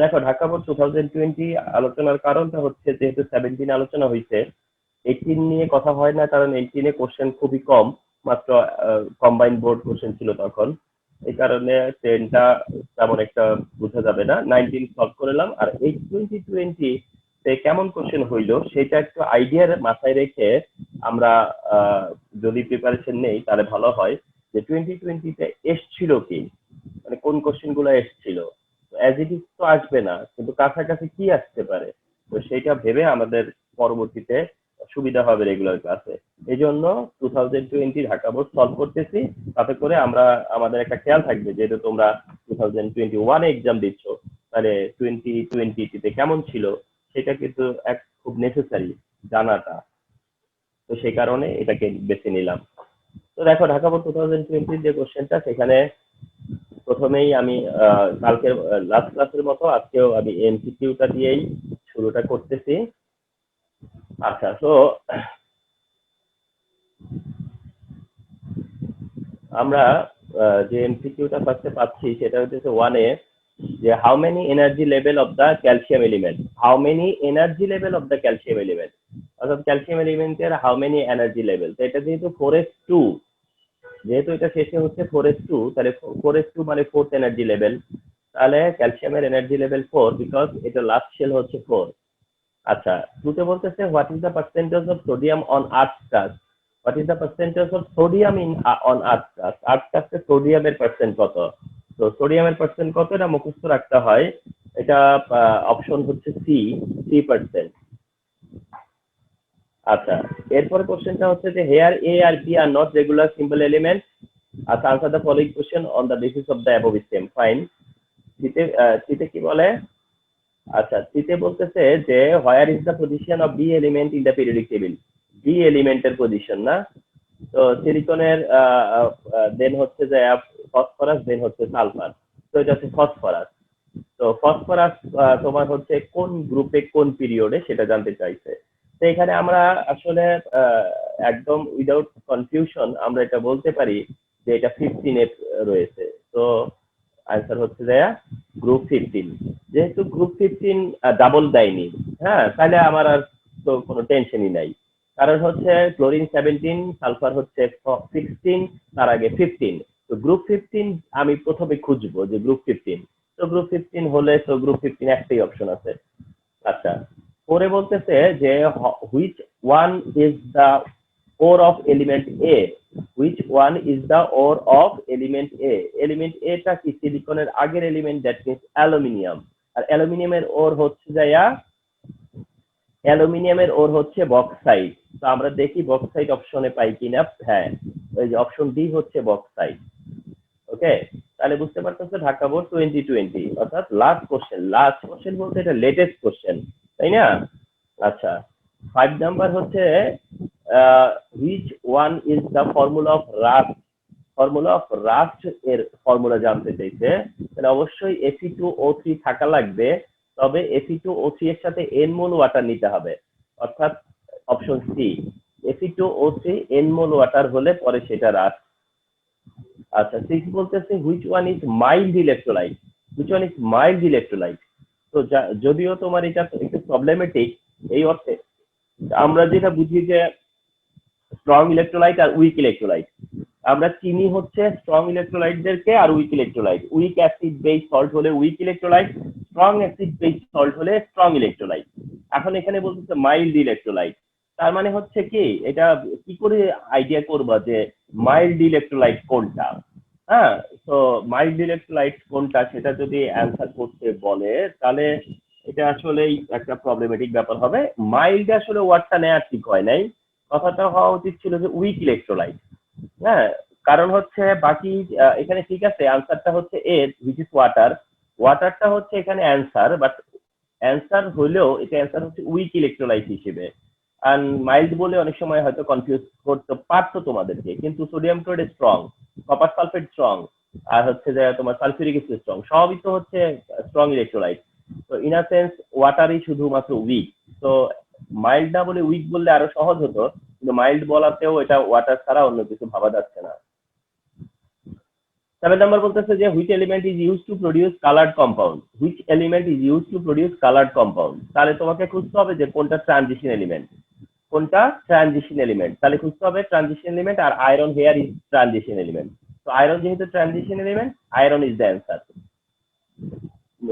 দেখো ঢাকা বোর্ড 2020 আলোচনার কারণটা হচ্ছে যেহেতু 17 আলোচনা হয়েছে, 18 নিয়ে কথা হয় না, কারণ 18 এ কোশ্চেন খুবই কম, মাত্র কম্বাইন বোর্ড কোশ্চেন ছিল তখন। এই কারণে 10টা তেমন একটা বোঝা যাবে না, 19 সলভ করলাম। আর এই 2020 তে কেমন কোশ্চেন হইলো সেটা একটু আইডিয়ার মাথায় রেখে আমরা যদি প্রিপারেশন নেই তাহলে ভালো হয়। যে 2020 তে এসছিল কি, মানে কোন কোশ্চেন গুলো এসছিল, অ্যাজ ইট ইজ তো আসবে না, কিন্তু কাছাকাছি কি আসতে পারে, তো সেইটা ভেবে আমাদের পরবর্তীতে সুবিধা হবে রেগুলার ক্লাসে। এই জন্য 2020 ঢাকা বোর্ড সলভ করতেছি, তাতে করে আমরা আমাদের একটা খেয়াল থাকবে, যেহেতু তোমরা 2021 এক্সাম দিচ্ছ, তাহলে 2020 তে কেমন ছিল সেটা কিন্তু এক খুব নেসেসারি জানাটা। তো সেই কারণে এটাকে বেছে নিলাম। তো দেখো ঢাকা বোর্ড 2020 যে কোশ্চেনটা, সেখানে প্রথমেই আমি কালকের লাস্ট ক্লাসের মতো আজকেও আমি এমসিকিউটা দিয়েই শুরুটা করতেছি। আচ্ছা, তো আমরা যে এমসিকিউটা ফার্স্টে পাচ্ছি সেটা হচ্ছে 1 এ, যে how many energy level of the calcium element, how many energy level of the calcium element, অর্থাৎ ক্যালসিয়াম এলিমেন্টের হাউ মেনি এনার্জি লেভেল। তো এটা যেহেতু 4s2, যেহেতু এটা শেষে হচ্ছে 4s2, তাহলে 4s2 মানে ফোর্থ এনার্জি লেভেল, তাহলে ক্যালসিয়ামের এনার্জি লেভেল 4, বিকজ এটা লাস্ট শেল হচ্ছে 4। আচ্ছা, টুতে বলতেছে what is the percentage of sodium on earth crust, what is the percentage of sodium in on earth crust, earth ক্রাস্টে সোডিয়ামের পার্সেন্ট কত। তো সোডিয়ামের পার্সেন্ট কত এটা মুখস্থ রাখতে হয়। এটা অপশন হচ্ছে সি, 3%। আচ্ছা, এরপরে কোশ্চেনটা হচ্ছে যে হেয়ার এ আর B are not regular simple element. আচ্ছা, answer the following question on the basis of the above stem. Fine. সিতে কি বলে? আচ্ছা, সিতে বলতেছে যে where is the position of B element in the periodic table, B এলিমেন্টের পজিশন না। তো সিলিকনের দেন হচ্ছে যে ফসফরাস, দেন হচ্ছে সালফার। তো এটা হচ্ছে ফসফরাস। তো ফসফরাস তোমার হচ্ছে কোন গ্রুপে কোন পিরিয়ডে সেটা জানতে চাইছে। তো এখানে আমরা আসলে একদম উইদাউট কনফিউশন আমরা এটা বলতে পারি যে এটা 15 এ রয়েছে। তো আনসার হচ্ছে যে গ্রুপ 15। যেহেতু গ্রুপ 15 ডাবল দেয়নি, হ্যাঁ, তাহলে আমার আর তো কোনো টেনশনই নাই। কারণ হচ্ছে ক্লোরিন 17, সালফার হচ্ছে 16, তার আগে 15। তো গ্রুপ 15 আমি প্রথমে খুঁজবো যে গ্রুপ 15। তো গ্রুপ 15 হলে তো গ্রুপ 15 একটাই অপশন আছে। আচ্ছা, পরে বলতেছে যে which one is the ore of element A, which one is the ore of element A. Element A টা কি? সিলিকনের আগের এলিমেন্ট, দ্যাট মিনস অ্যালুমিনিয়াম। আর অ্যালুমিনিয়ামের ওর হচ্ছে যাইয়া, অ্যালুমিনিয়ামের ওর হচ্ছে বক্সাইট। তো আমরা দেখি বক্সাইট অপশনে পাই কিনা। হ্যাঁ, ওই যে অপশন ডি হচ্ছে বক্সাইট। ওকে, তাহলে বুঝতে পারতেছো ঢাকা বোর্ড 2020, অর্থাৎ লাস্ট কোশ্চেন। লাস্ট কোশ্চেন বলতে এটা লেটেস্ট কোশ্চেন, তাই না? আচ্ছা, 5 নাম্বার হচ্ছে which one is the formula of rust, formula of rust এর ফর্মুলা জানতে চাইছে। তাহলে অবশ্যই Fe2O3 থাকা লাগবে, তবে Fe2O3 এর সাথে n মোল ওয়াটার নিতে হবে, অর্থাৎ অপশন সি, Fe2O3 n মোল ওয়াটার হলে পরে সেটা রাস্ট। আচ্ছা, 6 বলতেছে which one is mild electrolyte, which one is mild electrolyte. তো যদিও তোমার এটা একটু প্রবলেমেটিক, এই অর্থে আমরা যেটা বুঝি যে স্ট্রং ইলেকট্রোলাইট আর উইক ইলেকট্রোলাইট, আমরা চিনি হচ্ছে স্ট্রং ইলেকট্রোলাইটদেরকে আর weak electrolyte. Weak acid base salt হলে weak electrolyte, strong acid base salt হলে স্ট্রং ইলেকট্রোলাইট। এখন এখানে বলতেছে মাইল্ড ইলেকট্রোলাইট, তার মানে হচ্ছে কি, এটা কি করে আইডিয়া করবা যে মাইল্ড ইলেকট্রোলাইট কোনটা? হ্যাঁ, তো মাইল্ড ইলেকট্রোলাইট কোনটা সেটা যদি অ্যান্সার করতে বলে, তাহলে এটা আসলেই একটা প্রবলেমেটিক ব্যাপার হবে। মাইল্ড আসলে ওয়ার্ডটা নেওয়া ঠিক হয় নাই, কথাটা হওয়া উচিত ছিল যে উইক ইলেকট্রোলাইট। হ্যাঁ, কারণ হচ্ছে বাকি এখানে ঠিক আছে, আনসারটা হচ্ছে এ, হুইচ ইজ ওয়াটার। ওয়াটারটা হচ্ছে এখানে অ্যান্সার, বাট অ্যান্সার হলেও এটা অ্যান্সার হচ্ছে উইক ইলেকট্রোলাইট হিসেবে। আর মাইল্ড বলে অনেক সময় হয়তো কনফিউজ করতে পারতো তোমাদেরকে, কিন্তু sodium chloride strong, copper sulphate strong, আর হচ্ছে যে তোমার সালফিউরিক অ্যাসিড স্ট্রং, সবই তো হচ্ছে স্ট্রং ইলেকট্রোলাইট। তো ইন আ সেন্স ওয়াটারই শুধুমাত্র উইক। তো মাইল্ড না বলে উইক বললে আরো সহজ হতো, কিন্তু মাইল্ড বলাতেও এটা ওয়াটার ছাড়া অন্য কিছু ভাবা যাচ্ছে না। 7 নাম্বার বলতেছে যে which element is use to produce coloured compound, which element is use to produce coloured compound. তাহলে তোমাকে খুঁজতে হবে যে কোনটা ট্রানজিশন এলিমেন্ট, কোনটা ট্রানজিশন এলিমেন্ট। তাহলে খুঁজতে হবে ট্রানজিশন এলিমেন্ট, আর iron here is transition element. তো আয়রন যেহেতু transition element, iron is the answer.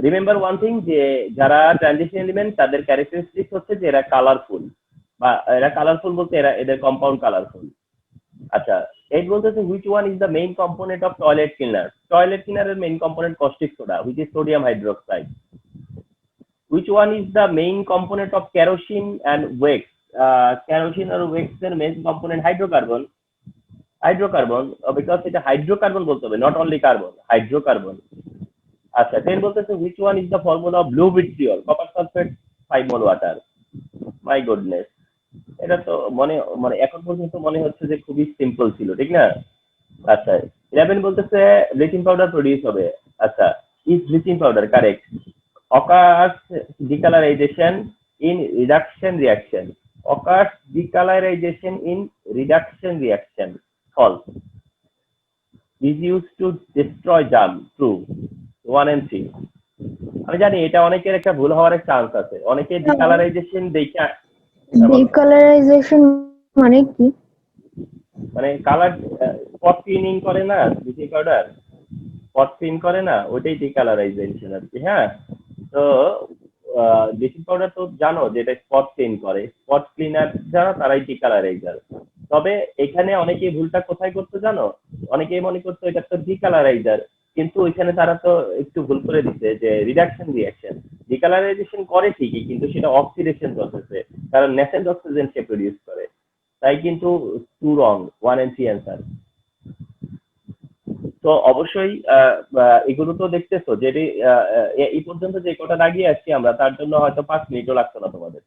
Remember one thing, যে যারা ট্রানজিশন এলিমেন্ট তাদের ক্যারেক্টারিস্টিক্স হচ্ছে যে এরা কালারফুল, বা এরা কালারফুল বলতে এদের কম্পাউন্ড কালারফুল। আচ্ছা, 8 বলতেছে which one is the main component of toilet cleaner? Toilet cleaner এর main component caustic soda, which is sodium hydroxide. Which one is the main component of kerosene and wax? Kerosene or wax এর main component hydrocarbon. Hydrocarbon, because এটা hydrocarbon বলতে হবে, not only carbon, hydrocarbon. আচ্ছা, 10 বলতেছে which one is the formula of blue vitriol? Copper sulfate 5 mol water. My goodness, এটা তো মনে মানে এখন পর্যন্ত মনে হচ্ছে যে খুবই সিম্পল ছিল, ঠিক না? আচ্ছা, 11 বলতেছে ব্লিচিং পাউডার প্রডিউস হবে। আচ্ছা, is bleaching powder correct? occurs decolorization in reduction reaction. Occurs decolorization in reduction reaction. False. Is used to destroy germ. True. 1 and 3. আমি জানি এটা অনেকের একটা ভুল হওয়ার একটা চান্স আছে, অনেকে ডিকালারাইজেশন দেখে ডিকালারাইজেশন মানে কি? মানে কালার স্পট ক্লিনিং করে না, ব্লিচিং পাউডার স্পট ক্লিন করে না, ওইটাই ডিকালারাইজেশন আর কি। হ্যাঁ, তো ব্লিচিং পাউডার তো জানো যে এটা স্পট ক্লিন করে, স্পট ক্লিনার যারা তারাই ডিকালারাইজার। তবে এখানে অনেকেই ভুলটা কোথায় করতে জানো, অনেকেই মনে করতো এটা তো ডিকালারাইজার, কিন্তু ওইখানে তারা তো একটু ভুল করে দিচ্ছে যে রিডাকশন রিয়াকশন। ডিকালারাইজেশন করে ঠিকই, কিন্তু সেটা অক্সিডেশন প্রসেসে, কারণ ন্যাসেন্ট অক্সিজেন সে প্রডিউস করে। তাই কিন্তু টু রং, 1 and 3 অ্যান্সার। তো অবশ্যই এগুলো তো দেখতেছো যে এই পর্যন্ত যে কটা দাগিয়ে আসছি আমরা, তার জন্য হয়তো 5 মিনিটও লাগতো না তোমাদের।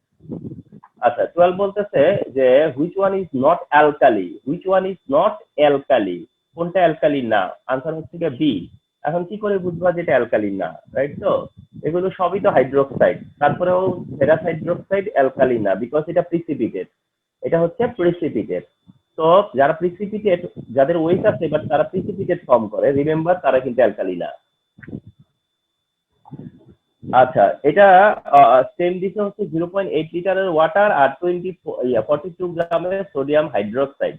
আচ্ছা, 12 বলতেছে যে which one is not alkali, which one is not alkali, কোনটা অ্যালকালি না? আনসার হচ্ছে কি বি। এখন কি করে বুঝবা যেটা অ্যালকালি না, রাইট? তো এগুলো সবই তো হাইড্রোক্সাইড, তারপরেও ফেরাস হাইড্রোক্সাইড অ্যালকালি না, বিকজ এটা প্রিসিপিটেড, এটা হচ্ছে প্রিসিপিটেড। তো যারা প্রিসিপিটেড, যাদের ওয়েট আছে বাট তারা প্রিসিপিটেড ফর্ম করে, রিমেম্বার তারা কিন্তু অ্যালকালি না। আচ্ছা, এটা সেম দিছে হচ্ছে 0.8 লিটারের ওয়াটার আর 42 গ্রামের সোডিয়াম হাইড্রোক্সাইড।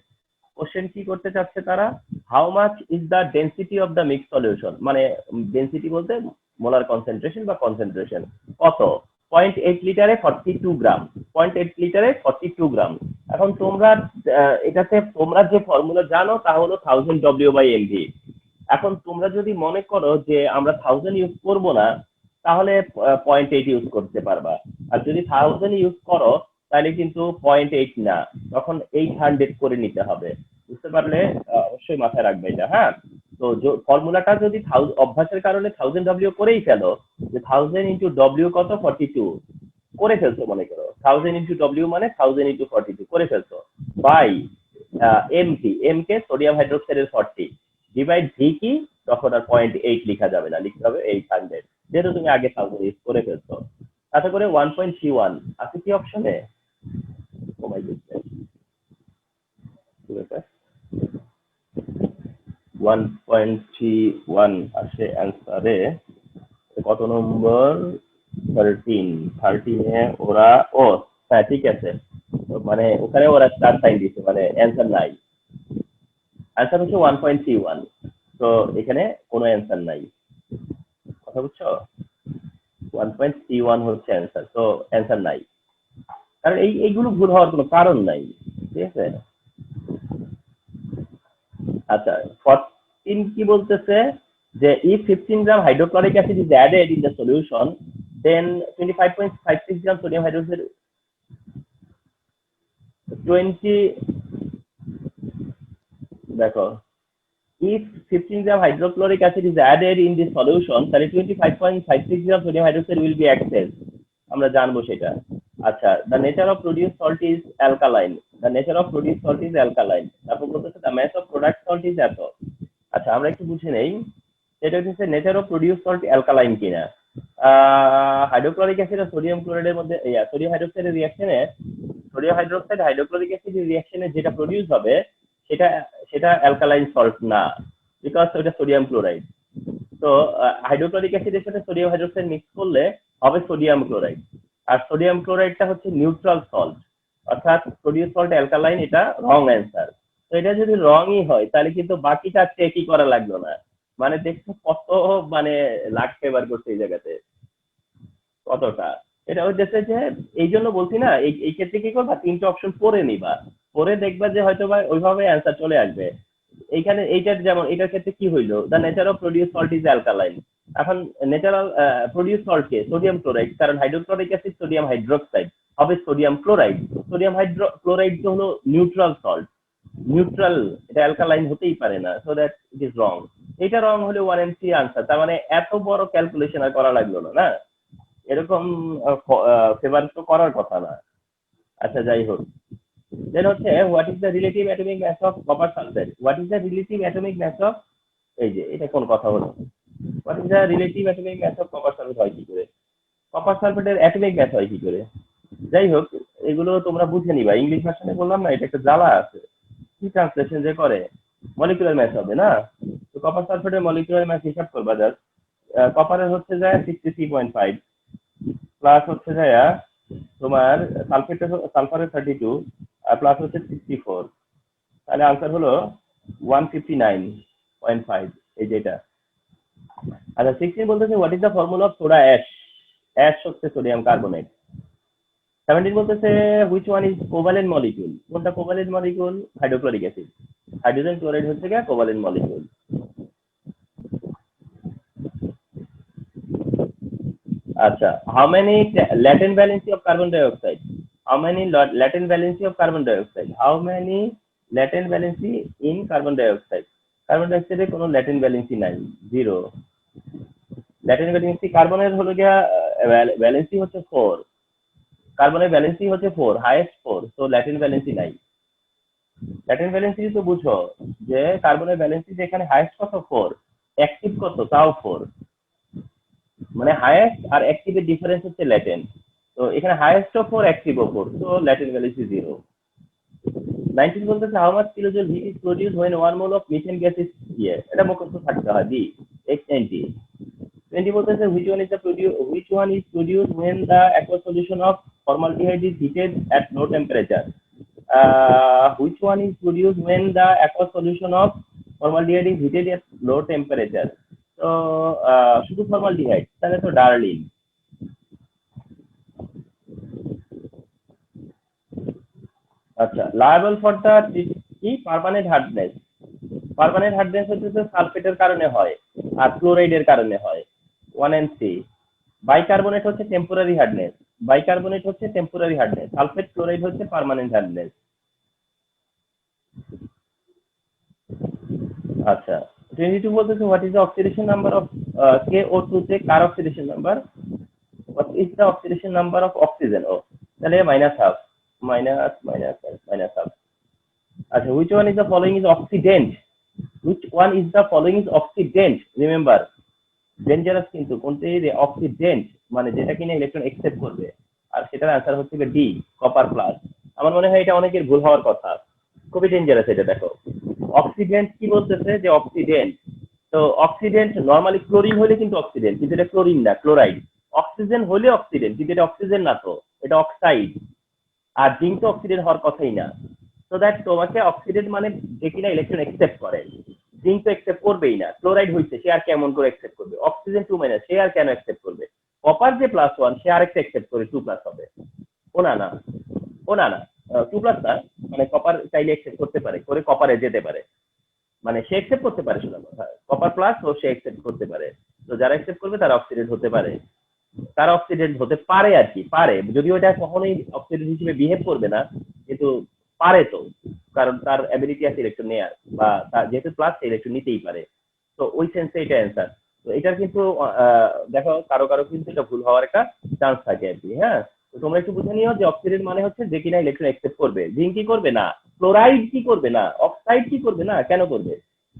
কোশ্চেন কি করতে চাচ্ছে তারা, how much is the density of the mix solution, মানে ডেন্সিটি বলতে মোলার কনসেন্ট্রেশন বা কনসেন্ট্রেশন কত? 0.8 লিটারে 42 গ্রাম, 0.8 লিটারে 42 গ্রাম। এখন তোমরা এটাতে তোমরা যে ফর্মুলা জানো তা হলো 1000 W/mv। এখন তোমরা যদি মনে করো যে আমরা 1000 ইউজ করব না, তাহলে 0.8 ইউজ করতে পারবা। আর যদি 1000 ইউজ করো তাহলে কিন্তু 0.8 না, তখন 800 করে নিতে হবে। বুঝতে পারলে? অবশ্যই মাথায় রাখবে এটা। হ্যাঁ, তো ফর্মুলাটা যদি অভ্যাসের কারণে 1000 ডব্লিউ করেই ফেলো, যে 1000 ইন্টু ডব্লিউ কত 42 করে ফেলছো, মনে করো 1000 ইন্টু ডব্লিউ মানে 1000 ইন্টু 42 করে ফেলছো, বাই এমটি, এম কে সোডিয়াম হাইড্রোক্সাইডের 40 ডিভাইড ভি কি, তখন আর 0.8 লিখা যাবে না, লিখতে হবে 800, যেহেতু তুমি আগে 1000 ইউজ করে ফেলছো। তাতে করে 1.31 আছে কি অপশনে? ও মাই গুডনেস, 1.31 আসে অ্যান্সারে। কত নম্বর? 13 এ ওরা, ও হ্যাঁ ঠিক আছে, মানে ওখানে ওরা স্টার সাইন দিচ্ছে, মানে অ্যান্সার নাই। অ্যান্সার হচ্ছে 1.31, তো এখানে কোনো অ্যান্সার নাই। কথা বুঝছো? 1.31 হচ্ছে অ্যান্সার, তো অ্যান্সার নাই, কারণ এইগুলো ভুল হওয়ার কোনো কারণ নাই, ঠিক আছে? আচ্ছা, 14 কি বলতেছে যে if 15 gram hydrochloric acid is added in the solution, then 25.56 gram sodium hydroxide 20, দেখো, if 15 gram hydrochloric acid is added in this solution, তাহলে 25.56 gram sodium hydroxide will be accessed, আমরা জানবো সেটা। আচ্ছা, the nature of produced salt is alkaline, the nature of produced salt is alkaline, তারপর বলতেছে the mass of product salt is এত। আচ্ছা, আমরা একটু বুঝে নেই, এটা হচ্ছে nature of produce salt alkaline কিনা। হাইড্রোক্লোরিক অ্যাসিড আর সোডিয়াম ক্লোরাইডের মধ্যে, সোডিয়াম হাইড্রোক্সাইডের রিঅ্যাকশনে, সোডিয়াম হাইড্রোক্সাইড হাইড্রোক্লোরিক অ্যাসিডের রিঅ্যাকশনে যেটা প্রডিউস হবে সেটা সেটা অ্যালকালাইন সল্ট না। বিকজ ওটা সোডিয়াম ক্লোরাইড। তো হাইড্রোক্লোরিক অ্যাসিডের সাথে সোডিয়াম হাইড্রোক্সাইড মিক্স করলে হবে সোডিয়াম ক্লোরাইড। আর সোডিয়াম ক্লোরাইডটা হচ্ছে নিউট্রাল সল্ট, অর্থাৎ সোডিয়াম সল্ট অ্যালকালাইন, এটা রং অ্যান্সার। তো এটা যদি রংই হয় তাহলে কিন্তু বাকিটা চেকই করা লাগলো না। মানে দেখছো কত মানে লাখ ফেভার করছে এই জায়গাতে, কতটা। এটা হচ্ছে যে এই জন্য বলছি না, এই ক্ষেত্রে কি করবা, তিনটে অপশন পড়ে নিবা, পরে দেখবা যে হয়তো বা ওইভাবে অ্যান্সার চলে আসবে। এইখানে এইটার যেমন এটার ক্ষেত্রে কি হইলো, the nature of produce salt is alkaline. এখন ন্যাচারাল প্রডিউস সল্টকে সোডিয়াম ক্লোরাইড, কারণ হাইড্রোক্লোরিক অ্যাসিড সোডিয়াম হাইড্রোক্সাইড হবে সোডিয়াম ক্লোরাইড। সোডিয়াম ক্লোরাইড তো হলো নিউট্রাল সল্ট, নিউট্রাল, এটা অ্যালকালাইন হতেই পারে না, so that it is wrong. এটা রং হলে 1 and 3 আনসার। তার মানে এত বড় ক্যালকুলেশন আর করা লাগলো না, না এরকম ফেভার তো করার কথা না। আচ্ছা যাই হোক, দেন হচ্ছে what is the relative atomic mass of copper sulphate. What is the relative atomic mass of, এই যে এটা কোন কথা হলো, what is the relative atomic mass of copper sulphate হয় কি করে, কপার সালফেটের অ্যাটমিক মাস হয় কি করে। যাই হোক, এগুলো তোমরা বুঝে নিবা, ইংলিশ ভার্সনে বললাম না, এটা একটা জ্বালা আছে, কি ট্রান্সলেশন যে করে, মলিকুলার ম্যাচ হবে না। তো কপার সালফেটের মলিকুলার ম্যাচ হিসাব করবা, জাস্ট কপারের হচ্ছে যায় 63.5 প্লাস হচ্ছে যায় তোমার সালফারের 32 আর প্লাস হচ্ছে 64, তাহলে আনসার হলো 159.5, এই যেটা। আচ্ছা 16 বলতেছে what is the formula of soda ash. Ash হচ্ছে সোডিয়াম কার্বনেট। 17 বলতেছে which one is covalent molecule. কোনটা covalent molecule? Hydrochloric acid. Hydrogen chloride হচ্ছে গিয়ে কোভালেন্ট মলিকিউল। আচ্ছা, how many latent valency of carbon dioxide? How many latent valency of carbon dioxide? How many latent valency in carbon dioxide? Carbon ডাইঅক্সাইডে কোনো latent valency নাই, 0। Latent valency কার্বনের হলো গিয়া valency হচ্ছে 4, কার্বনের ভ্যালেন্সি হচ্ছে 4, হাইয়েস্ট 4, তো ল্যাটেন্ট ভ্যালেন্সি নাই। ল্যাটেন্ট ভ্যালেন্সি তো বুঝো যে কার্বনের ভ্যালেন্সি যেখানে হাইয়েস্ট কত 4, অ্যাক্টিভ কত তাও 4, মানে হাইয়েস্ট আর অ্যাক্টিভের ডিফারেন্স হচ্ছে ল্যাটেন্ট। তো এখানে হাইয়েস্ট ও 4, অ্যাক্টিভ ও 4, তো ল্যাটেন্ট ভ্যালেন্সি 0। 19 বলতেছে how much kilojoule heat is produced when 1 mole of methane gas is here, এটা মুখস্থ থাকতে হয়, বি x90। 20 বলতেছে which one is produced when the aqueous solution of formaldehyde is heated at low temperature? Which one is produced when the aqueous solution of formaldehyde is heated at low temperature? তো শুধু formaldehyde, তাহলে তো darling. আচ্ছা, liable for the কি permanent hardness. Permanent hardness হচ্ছে সালফেটের কারণে হয় আর ক্লোরাইডের কারণে হয়, 1 and 3। বাইকার্বনেট হচ্ছে টেম্পোরারি হার্ডনেস, বাইকার্বনেট হচ্ছে টেম্পোরারি হার্ডনেস, সালফেট ক্লোরাইড হচ্ছে পার্মানেন্ট হার্ডনেস। আচ্ছা 22 বলতেছে what is the oxidation number of KO2 তে কার oxidation number? What is the oxidation number of oxygen? ও তাহলে -1/2, -1/2। আচ্ছা which one is the following is oxidant? Which one is the following is oxidant? Remember, dangerous কিন্তু কোনটি, oxidant মানে যেটা কিনা ইলেকট্রন একসেপ্ট করবে, আর সেটার আনসার হচ্ছে ডি, কপার প্লাস। আমার মনে হয় এটা অনেকের ভুল হওয়ার কথা, খুবই ডেঞ্জারাস এটা। দেখো অক্সিডেন্ট কি বলতেছে, যে অক্সিডেন্ট, তো অক্সিডেন্ট নরমালি ক্লোরিন হলে কিন্তু অক্সিডেন্ট, কিন্তু এটা ক্লোরিন না, ক্লোরাইড। অক্সিজেন হলে অক্সিডেন্ট, কিন্তু এটা অক্সিজেন না, তো এটা অক্সাইড। আর জিঙ্ক তো অক্সিডেন্ট হওয়ার কথাই না। তো দ্যাট তোমাকে অক্সিডেন্ট মানে যে কিনা ইলেকট্রন একসেপ্ট করে, জিঙ্ক তো একসেপ্ট করবেই না, ক্লোরাইড হইছে সে আর কেমন করে একসেপ্ট করবে, অক্সিজেন 2- সে আর কেন একসেপ্ট করবে, কপার যে +1 সে আরেকটা একসেপ্ট করে 2+ হবে। ও না না, ও না না, 2+ না, মানে কপার চাইলে একসেপ্ট করতে পারে, করে কপারে যেতে পারে, মানে সে একসেপ্ট করতে পারে, শোনা কথা, কপার প্লাস ও সে একসেপ্ট করতে পারে। তো যারা একসেপ্ট করবে তারা অক্সিডেন্ট হতে পারে, তারা অক্সিডেন্ট হতে পারে আর কি, পারে, যদিও এটা কখনোই অক্সিডেন্ট হিসেবে বিহেভ করবে না, কিন্তু পারে তো, কারণ তার অ্যাবিলিটি আছে ইলেকট্রন নেয়ার, বা তার যেহেতু প্লাস সে ইলেকট্রন নিতেই পারে। তো ওই সেন্সে এটা অ্যান্সার। তো এটার কিন্তু দেখো কারো কারো কিন্তু এটা ভুল হওয়ার একটা চান্স থাকে আর কি। হ্যাঁ, তো তোমরা একটু বুঝে নিও যে অক্সিডেন্ট মানে হচ্ছে যে কিনা ইলেকট্রন অ্যাকসেপ্ট করবে, জিঙ্ক কি করবে না, ক্লোরাইড কি করবে না, অক্সাইড কি করবে না, কেন করবে,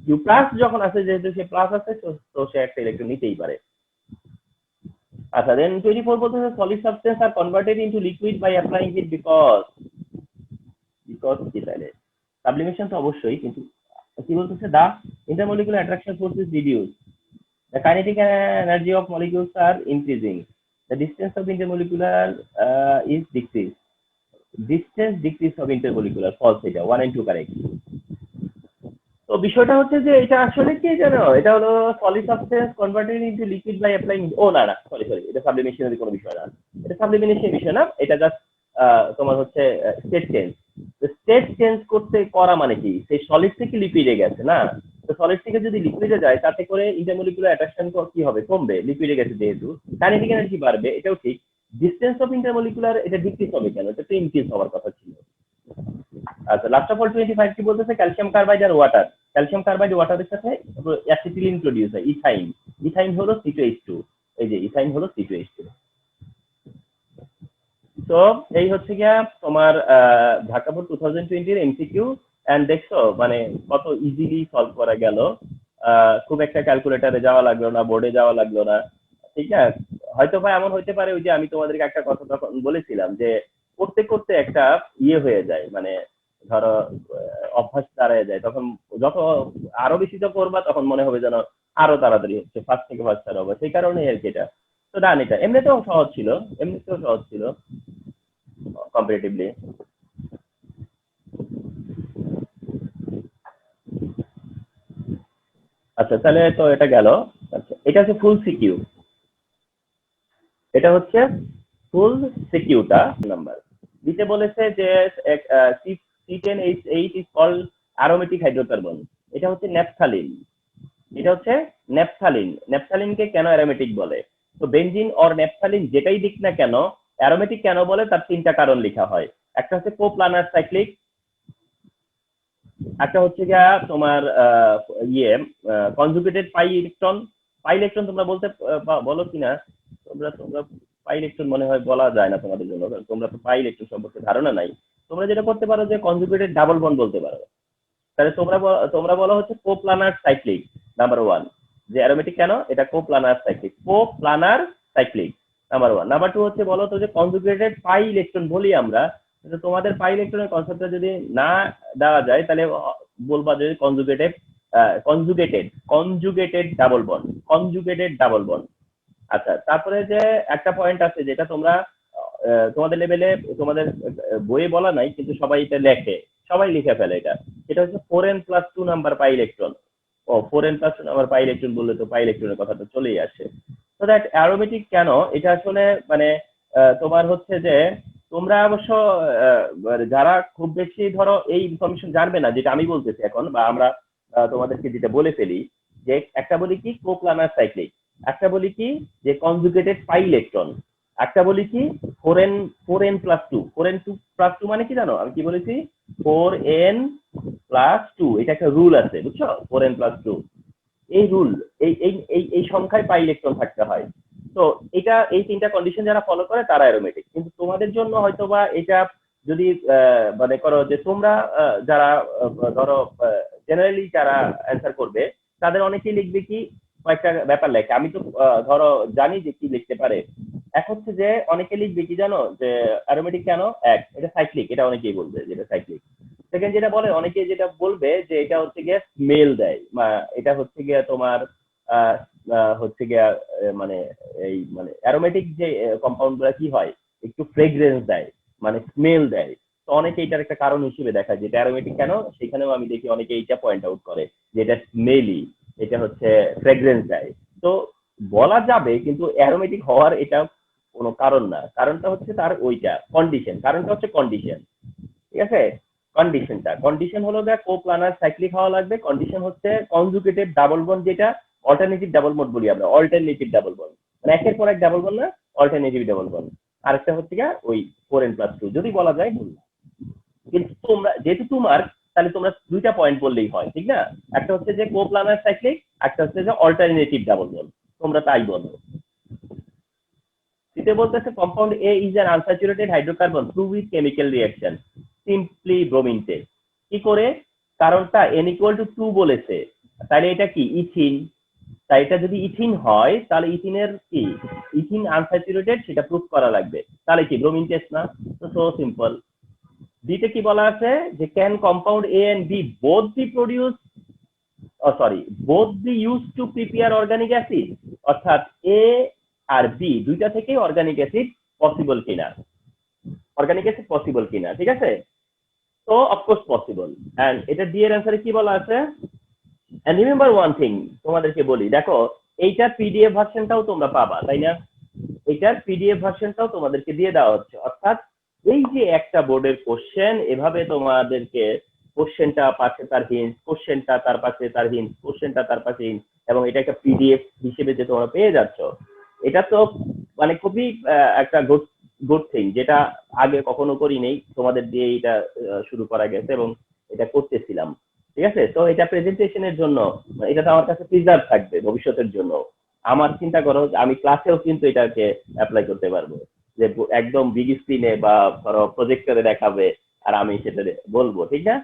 ইউ প্লাস যখন আছে, যেহেতু সে প্লাস আছে তো সে একটা ইলেকট্রন নিতেই পারে। আচ্ছা দেন 24 বলতেছে solid substance are converted into liquid by applying heat because কি তাহলে সাবলিমেশন তো অবশ্যই, কিন্তু কি বলতেছে, দা intermolecular attraction force is reduced. The kinetic energy of molecules are increasing. The distance of intermolecular is decreased. Distance decrease of intermolecular, false এটা 1 and 2 correct. তো বিষয়টা হচ্ছে যে এটা আসলে কি জানো, এটা হলো solid substance converted into liquid by applying, ও না না সরি সরি, এটা সাবলিমেশনের কোনো বিষয় না, এটা সাবলিমেশনের বিষয় না, এটা জাস্ট তোমার হচ্ছে স্টেট চেঞ্জ। স্টেট চেঞ্জ করতে করা মানে কি, সেই সলিড থেকে লিকুইডে গেছে না, তো সলিড থেকে যদি লিকুইডে যায় তাতে করে ইন্টারমোলিকুলার অ্যাট্রাকশন কি হবে, কমবে, লিকুইডে গেছে যেহেতু, কাইনেটিক এনার্জি বাড়বে, এটাও ঠিক। ডিসটেন্স অফ ইন্টারমোলিকুলার এটা ডিক্রিজ হবে কেন, এটা তো ইনক্রিজ হওয়ার কথা ছিল। আচ্ছা লাস্ট অফ অল 25 কি বলতেছে, ক্যালসিয়াম কার্বাইড আর ওয়াটার, ক্যালসিয়াম কার্বাইড ওয়াটারের সাথে অ্যাসিটিলিন প্রোডিউস হয়, ইথাইন, ইথাইন হলো C2H2, এই যে ইথাইন হলো C2H2। তো এই হচ্ছে গিয়া তোমার ঢাকা বোর্ড 2020 এর এমসিকিউ, এন্ড দেখছো মানে কত ইজিলি সলভ করা গেল, খুব একটা ক্যালকুলেটরে যাওয়া লাগলো না, বোর্ডে যাওয়া লাগলো না, ঠিক আছে। হয়তো বা এমন হইতে পারে, ওই যে আমি তোমাদেরকে একটা কথা তখন বলেছিলাম যে করতে করতে একটা ইয়ে হয়ে যায়, মানে ধরো অভ্যাস দাঁড়ায় যায়, তখন যত আরো বেশি তো করবা তখন মনে হবে যেন আরো তাড়াতাড়ি হচ্ছে, ফার্স্ট থেকে ফার্স্ট হবে, সেই কারণে আর কি এটা। তো ডান, এটা এমনিতেও সহজ ছিল, এমনিতেও সহজ ছিল কম্পারেটিভলি। আচ্ছা তাহলে তো এটা গেল। আচ্ছা এটা হচ্ছে ফুল সিকিউ, এটা হচ্ছে ফুল সিকিউটা নাম্বার। দিতে বলেছে যে C10H8 is called aromatic hydrocarbon, এটা হচ্ছে ন্যাপথালিন, এটা হচ্ছে ন্যাপথালিন। ন্যাপথালিনকে কেন অ্যারোমেটিক বলে, তো বেনজিন অর ন্যাপথালিন যেটাই দিক না কেন অ্যারোমেটিক কেন বলে, তার তিনটা কারণ লেখা হয়। একটা হচ্ছে কোপ্লানার সাইক্লিক, একটা হচ্ছে গিয়া তোমার ইয়ে conjugated pi electron, pi electron তোমরা বলতে বলো কিনা, তোমরা তোমরা পাই ইলেকট্রন মনে হয় বলা যায় না তোমাদের জন্য, তোমরা তো পাই ইলেকট্রন সম্পর্কে ধারণা নাই। তোমরা যেটা করতে পারো যে কনজুগেটেড ডাবল বন্ড বলতে পারো। তাহলে তোমরা বলো হচ্ছে কোপ্লানার সাইক্লিক নাম্বার 1, যে অ্যারোমেটিক কেন, এটা কোপ্লানার সাইক্লিক, কোপ্লানার সাইক্লিক নাম্বার 1। নাম্বার 2 হচ্ছে বলো তো যে কনজুগেটেড পাই ইলেকট্রন বলি আমরা, তোমাদের পাই ইলেকট্রনের কনসেপ্টটা যদি না দেওয়া যায় তাহলে বলবা যে conjugated conjugated double bond, conjugated double bond. আচ্ছা তারপরে যে একটা পয়েন্ট আছে যেটা তোমরা তোমাদের লেভেলে তোমাদের বইয়ে বলা নাই, কিন্তু সবাই এটা লেখে, সবাই লিখে ফেলে এটা, এটা হচ্ছে 4n+2 নাম্বার পাই ইলেকট্রন। ও 4n+2 নাম্বার পাই ইলেকট্রন বললে তো পাই ইলেকট্রনের কথাটা চলেই আসে। তো দ্যাট অ্যারোমেটিক কেন, এটা আসলে মানে তোমার হচ্ছে যে তোমরা অবশ্য যারা খুব বেশি ধরো এই ইনফরমেশন জানবে না, যেটা আমি বলতেছি এখন, বা আমরা তোমাদেরকে যেটা বলে ফেলি, যে একটা বলি কি কোপ্লানার সাইক্লিক, একটা বলি কি যে কনজুগেটেড পাই ইলেকট্রন, একটা বলি কি 4n+2 মানে কি জানো, আমি কি বলেছি 4n+2, এটা একটা রুল আছে বুঝছো, 4n+2 এই রুল, এই সংখ্যায় পাই ইলেকট্রন থাকতে হয়। তো এটা এই তিনটা কন্ডিশন যারা ফলো করে তারা অ্যারোমেটিক। কিন্তু তোমাদের জন্য হয়তোবা এটা যদি মানে করো যে তোমরা যারা ধরো জেনারেলি যারা অ্যান্সার করবে তাদের অনেকেই লিখবে কি কয়েকটা ব্যাপার লেখে, আমি তো ধরো জানি যে কি লিখতে পারে। এক হচ্ছে যে অনেকে লিখবে কি জানো, যে অ্যারোমেটিক কেন, এক এটা সাইক্লিক, এটা অনেকেই বলবে যেটা সাইক্লিক। সেকেন্ড যেটা বলে অনেকে, যেটা বলবে যে এটা হচ্ছে গিয়ে স্মেল দেয়, এটা হচ্ছে গিয়ে তোমার হচ্ছে গিয়া মানে এই মানে অ্যারোমেটিক যে কম্পাউন্ড গুলা কি হয়, একটু ফ্রেগ্রেন্স দেয়, মানে স্মেল দেয়। তো অনেকে এটার একটা কারণ হিসেবে দেখায় যেটা অ্যারোমেটিক কেন, সেখানেও আমি দেখি অনেকে এইটা পয়েন্ট আউট করে যে এটা স্মেলি, এটা হচ্ছে ফ্রেগ্রেন্স দেয়। তো বলা যাবে, কিন্তু অ্যারোমেটিক হওয়ার এটা কোনো কারণ না, কারণটা হচ্ছে তার ওইটা কন্ডিশন, কারণটা হচ্ছে কন্ডিশন, ঠিক আছে। কন্ডিশন হলো যে কোপ্লানার সাইক্লিক হওয়া লাগবে, কন্ডিশন হচ্ছে কনজুগেটেড ডাবল বন্ড, যেটা অল্টারনেটিভ ডাবল বন্ড বলি আমরা, অল্টারনেটিভ ডাবল বন্ড মানে একের পর এক ডাবল বন্ড না, অল্টারনেটিভ ডাবল বন্ড। আরেকটা হচ্ছে গিয়ে ওই 4n+2 যদি বলা যায় বললাম। কিন্তু তোমরা যেহেতু তোমার, তাহলে তোমরা দুইটা পয়েন্ট বললেই হয়, ঠিক না, একটা হচ্ছে যে কোপ্লানার সাইক্লিক, একটা হচ্ছে যে অল্টারনেটিভ ডাবল বন্ড, তোমরা তাই বলো। দ্বিতীয় বলতেছে compound A is an unsaturated hydrocarbon through with chemical reaction simply bromine test. কি করে, কারণটা n=2 বলেছে, তাহলে এটা কি ইথিন, তাই এটা যদি ইথিন হয় তাহলে ইথিনের কি, ইথিন আনস্যাচুরেটেড সেটা প্রুফ করা লাগবে, তাহলে কি ব্রোমিন টেস্ট না, তো সো সিম্পল। দিতে কি বলা আছে যে can compound A and B both be produce, sorry, both be use to prepare organic acid, অর্থাৎ এ আর বি দুইটা থেকেই অর্গানিক অ্যাসিড পসিবল কিনা, অর্গানিক অ্যাসিড পসিবল কিনা, ঠিক আছে? তো অফকোর্স পসিবল। এন্ড এটা ডি এর অ্যান্সারে কি বলা আছে? এন্ড রিমেম্বার ওয়ান থিং, তোমাদেরকে বলি, দেখো এইটার পিডিএফ ভার্সনটাও তোমরা পাবা, তাই না? এটার পিডিএফ ভার্সনটাও তোমাদেরকে দিয়ে দেওয়া হচ্ছে, অর্থাৎ এই যে একটা বোর্ডের কোশ্চেন, এভাবে তোমাদেরকে কোশ্চেনটা পাশে তার হিন্ট, কোশ্চেনটা তার পাশে তার হিন্ট, কোশ্চেনটা তার পাশে হিন্ট, এবং এটা একটা পিডিএফ হিসেবে যে তোমরা পেয়ে যাচ্ছ, এটা তো মানে খুবই একটা গুড গুড থিং, যেটা আগে কখনো করি নেই, তোমাদের দিয়ে এটা শুরু করা গেছে এবং এটা করতেছিলাম, ঠিক আছে? তো এটা প্রেজেন্টেশনের জন্য, এটা তো আমার কাছে প্রিজার্ভ থাকবে ভবিষ্যতের জন্য। আমার চিন্তা করো আমি ক্লাসেও কিন্তু এটাকে অ্যাপ্লাই করতে পারবো, যে একদম বিগ স্ক্রিনে বা ধরো প্রজেক্টরে দেখাবে আর আমি সেটা বলবো, ঠিক না?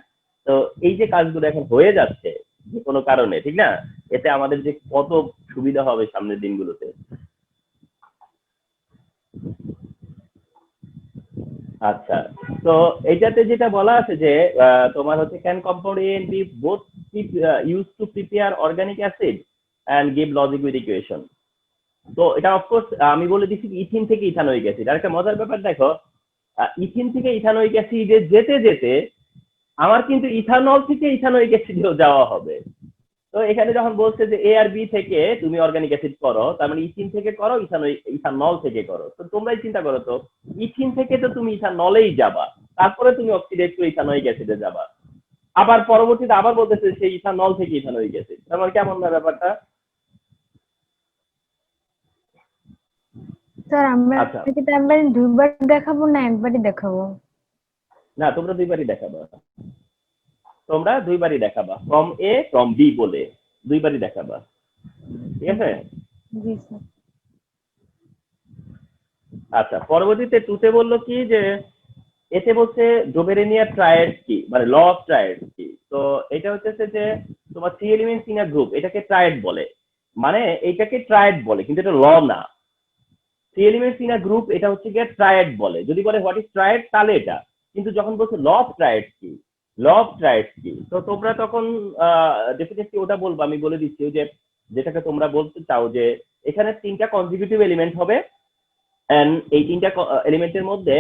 তো এই যে কাজগুলো এখন হয়ে যাচ্ছে যে কোনো কারণে, ঠিক না, এতে আমাদের যে কত সুবিধা হবে সামনের দিনগুলোতে। আচ্ছা, তো এইটাতে যেটা বলা আছে যে তোমার হচ্ছে can compound B both use to prepare organic acid and give logic with equation. তো এটা অফকোর্স আমি বলে দিচ্ছি ইথিন থেকে ইথানোয়িক অ্যাসিড। আর একটা মজার ব্যাপার দেখো, ইথিন থেকে ইথানোয়িক অ্যাসিডে যেতে যেতে আমার কিন্তু ইথানল থেকে ইথানোয়িক অ্যাসিডেও যাওয়া হবে। তো এখানে যখন বলছে যে এ আর বি থেকে তুমি অর্গানিক অ্যাসিড করো, তার মানে ইথিন থেকে করো, ইথানল থেকে করো। তো তোমরাই চিন্তা করো তো, ইথিন থেকে তো তুমি ইথানলেই যাবা, তারপরে তুমি অক্সিডেট করে ইথানোয়িক অ্যাসিডে যাবা, আবার পরবর্তীতে আবার বলতেছে সেই ইথানল থেকে ইথানোয়িক অ্যাসিড। তার মানে কেমন না ব্যাপারটা? স্যার আমরা আচ্ছা, কি টাইমলাইন দুইবার দেখাবো না একবারই দেখাবো? না তোমরা দুইবারই দেখাবা, তোমরা দুইবারই দেখাবা, ফ্রম এ ফ্রম বি বলে দুইবারই দেখাবা, ঠিক আছে? জি স্যার। আচ্ছা, পরবর্তীতে টুতে বললো কি যে এতে বলছে ডোবেরেনিয়া ট্রায়েড কি, মানে ল অফ ট্রায়েড কি। তো এটা হচ্ছে যে তোমার three elements in a group, এটাকে ট্রায়েড বলে, মানে এইটাকে ট্রায়েড বলে, কিন্তু এটা ল না। Three elements in a group এটা হচ্ছে গিয়ে ট্রায়েড বলে, যদি বলে হোয়াট ইজ ট্রায়েড তাহলে এটা। কিন্তু যখন বলছে ল অফ ট্রায়েড কি, ল অফ ট্রায়েড কি, তো তোমরা তখন ডেফিনেটলি ওটা বলবো। আমি বলে দিচ্ছি যে যেটাকে তোমরা বলতে চাও যে এখানে তিনটা কনজিকিউটিভ এলিমেন্ট হবে, এন্ড এই তিনটা এলিমেন্টের মধ্যে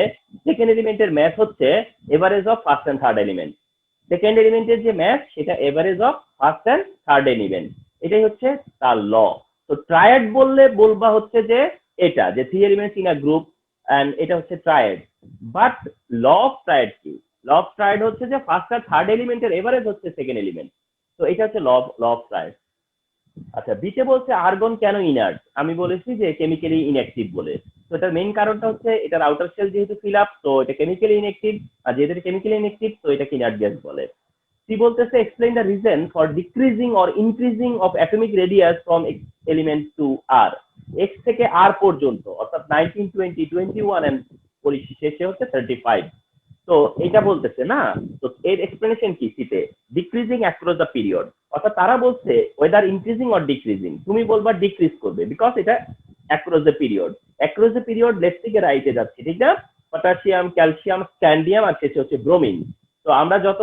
সেকেন্ড এলিমেন্টের ম্যাথ হচ্ছে average of first and third element. Second এলিমেন্টের যে ম্যাথ সেটা average of first and third element, এটাই হচ্ছে তার ল। তো ট্রায়েড বললে বলবা হচ্ছে যে এটা যে three elements in a group, and এটা হচ্ছে triad. But law of triad কি? ল অফ ট্রায়েড হচ্ছে যে ফার্স্ট আর থার্ড এলিমেন্টের এভারেজ হচ্ছে সেকেন্ড এলিমেন্ট। তো এটা হচ্ছে ল অফ ট্রায়েড। আচ্ছা, বিতে বলছে আর্গন কেন ইনার্ট, আমি বলেছি যে কেমিক্যালি ইনঅ্যাক্টিভ বলে। তো এটার মেইন কারণটা হচ্ছে এটার আউটার সেল যেহেতু ফিল আপ, তো এটা কেমিক্যালি ইনঅ্যাক্টিভ, আর যেহেতু কেমিক্যালি ইনঅ্যাক্টিভ তো এটাকে ইনার্ট গ্যাস বলে। সি বলতেছে explain the reason for decreasing or increasing of atomic radius from element to R, X থেকে আর পর্যন্ত, অর্থাৎ 19, 20, 21 এন্ড শেষে হচ্ছে 35। তো এটা বলতেছে না, তো এর এক্সপ্লেনেশন কি সিতে? ডিক্রিজিং অ্যাক্রস দ্য পিরিয়ড, অর্থাৎ তারা বলছে ওয়েদার ইনক্রিজিং অর ডিক্রিজিং, তুমি বলবা ডিক্রিজ করবে, বিকজ এটা across the period. Across the period left থেকে রাইটে যাচ্ছে, ঠিক না? পটাশিয়াম, ক্যালসিয়াম, স্ক্যান্ডিয়াম, আর শেষে হচ্ছে ব্রোমিন। তো আমরা যত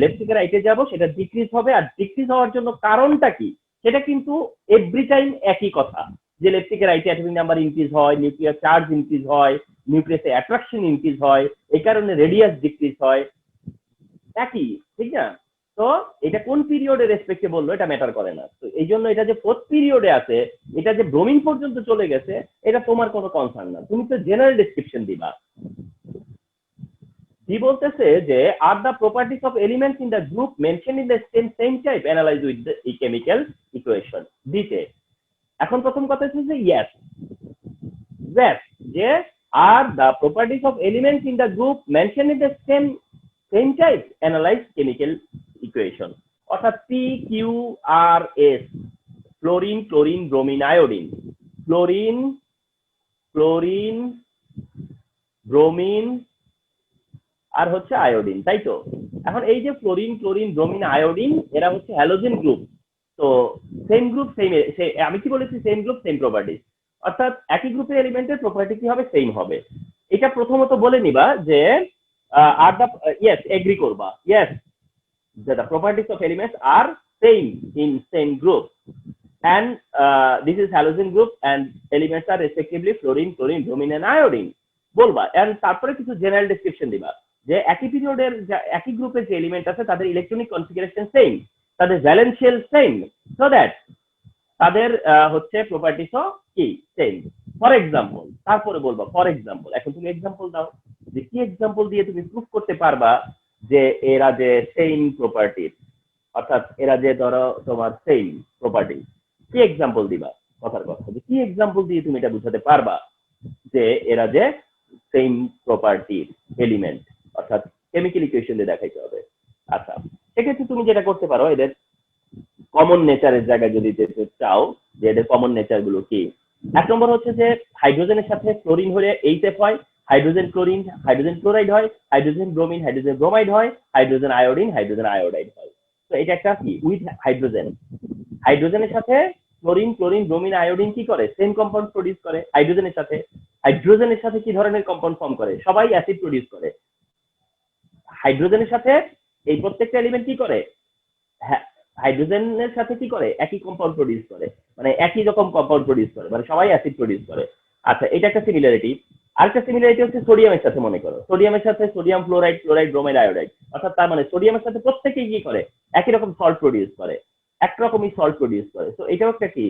লেফট থেকে রাইটে যাব সেটা ডিক্রিজ হবে, আর ডিক্রিজ হওয়ার জন্য কারণটা কি সেটা কিন্তু এভরি টাইম একই কথা, যে লেফট থেকে রাইটে অ্যাটমিক নাম্বার ইনক্রিজ হয়, নিউক্লিয়ার চার্জ ইনক্রিজ হয়, নিউক্লিয়াসে অ্যাট্রাকশন ইনক্রিজ হয়, এই কারণে রেডিয়াস ডিক্রিজ হয়, একই, ঠিক না? তো এটা কোন পিরিয়ডে রেসপেক্টে বললো এটা ম্যাটার করে না। তো এই জন্য এটা যে ফোর্থ পিরিয়ডে আছে, এটা যে ব্রোমিন পর্যন্ত চলে গেছে, এটা তোমার কোনো কনসার্ন না, তুমি তো জেনারেল ডিসক্রিপশন দিবা। কি বলতেছে যে are the properties of elements in the group mention in the same type analyse with the chemical equation দিতে। এখন প্রথম কথা হচ্ছে যে ইয়েস, যে are the properties of elements in the group mention in the same type analyse chemical equation, অর্থাৎ PQRS, fluorine, chlorine, bromine, iodine, fluorine, chlorine, bromine, আর হচ্ছে আয়োডিন, তাই তো? এখন এই যে ফ্লোরিন, ক্লোরিন, ব্রোমিন, আয়োডিন, এরা হচ্ছে হ্যালোজেন গ্রুপ। তো সেম গ্রুপ সেম, আমি কি বলেছি সেম গ্রুপ সেম প্রপার্টি, অর্থাৎ একই গ্রুপের এলিমেন্টের প্রপার্টি কি হবে, সেম হবে। এটা প্রথমত বলে নিবা যে আর দা ইয়েস এগ্রি করবা, yes the properties of elements are same in same group, and this is halogen group, and elements are respectively fluorine, chlorine, bromine and iodine বলবা, and তারপরে কিছু জেনারেল ডেসক্রিপশন দিবা যে একই পিরিয়ডের একই গ্রুপের যে এলিমেন্ট আছে তাদের ইলেকট্রনিক কনফিগারেশন সেম, তাদের ভ্যালেন্সিয়াল সেম, সো দ্যাট তাদের হচ্ছে প্রপার্টিসও কি সেম। ফর এক্সাম্পল, তারপরে বলবা ফর এক্সাম্পল, এখন তুমি এক্সাম্পল দাও যে কি এক্সাম্পল দিয়ে তুমি প্রুফ করতে পারবা যে এরা যে সেম প্রপার্টির, অর্থাৎ এরা যে ধরো তোমার সেম প্রপার্টি, কি এক্সাম্পল দিবা, কথার কথা যে কি এক্সাম্পল দিয়ে তুমি এটা বুঝাতে পারবা যে এরা যে সেম প্রপার্টির এলিমেন্ট, অর্থাৎ কেমিক্যাল ইকুয়েশন দিয়ে দেখাইতে হবে। আচ্ছা, সেক্ষেত্রে তুমি যেটা করতে পারো, এদের কমন নেচারের জায়গায় যদি যেতে চাও যে এদের কমন নেচার গুলো কি, এক নম্বর হচ্ছে যে হাইড্রোজেনের সাথে ক্লোরিন হলে এইচএফ হয়, হাইড্রোজেন ক্লোরিন হাইড্রোজেন ক্লোরাইড হয়, হাইড্রোজেন ব্রোমিন হাইড্রোজেন ব্রোমাইড হয়, হাইড্রোজেন আয়োডিন হাইড্রোজেন আয়োডাইড হয়। তো এটা একটা কি উইথ হাইড্রোজেন, হাইড্রোজেনের সাথে ক্লোরিন ক্লোরিন ব্রোমিন আয়োডিন কি করে, সেম কম্পাউন্ড প্রডিউস করে। হাইড্রোজেনের সাথে কি ধরনের কম্পাউন্ড ফর্ম করে, সবাই অ্যাসিড প্রডিউস করে। হাইড্রোজেনের সাথে এই প্রত্যেকটা এলিমেন্ট কি করে, হাইড্রোজেনের সাথে কি করে, একই কম্পাউন্ড প্রডিউস করে, মানে একই রকম কম্পাউন্ড প্রডিউস করে, মানে সবাই অ্যাসিড প্রডিউস করে। আচ্ছা, এটা একটা সিমিলারিটি। আরেকটা সিমিলারিটি হচ্ছে সোডিয়ামের সাথে, মনে করো সোডিয়ামের সাথে sodium fluoride, chloride, bromide, iodide, অর্থাৎ তার মানে সোডিয়ামের সাথে প্রত্যেকেই কি করে, একই রকম সল্ট প্রডিউস করে, একরকমই সল্ট প্রডিউস করে। তো এটাও একটা কি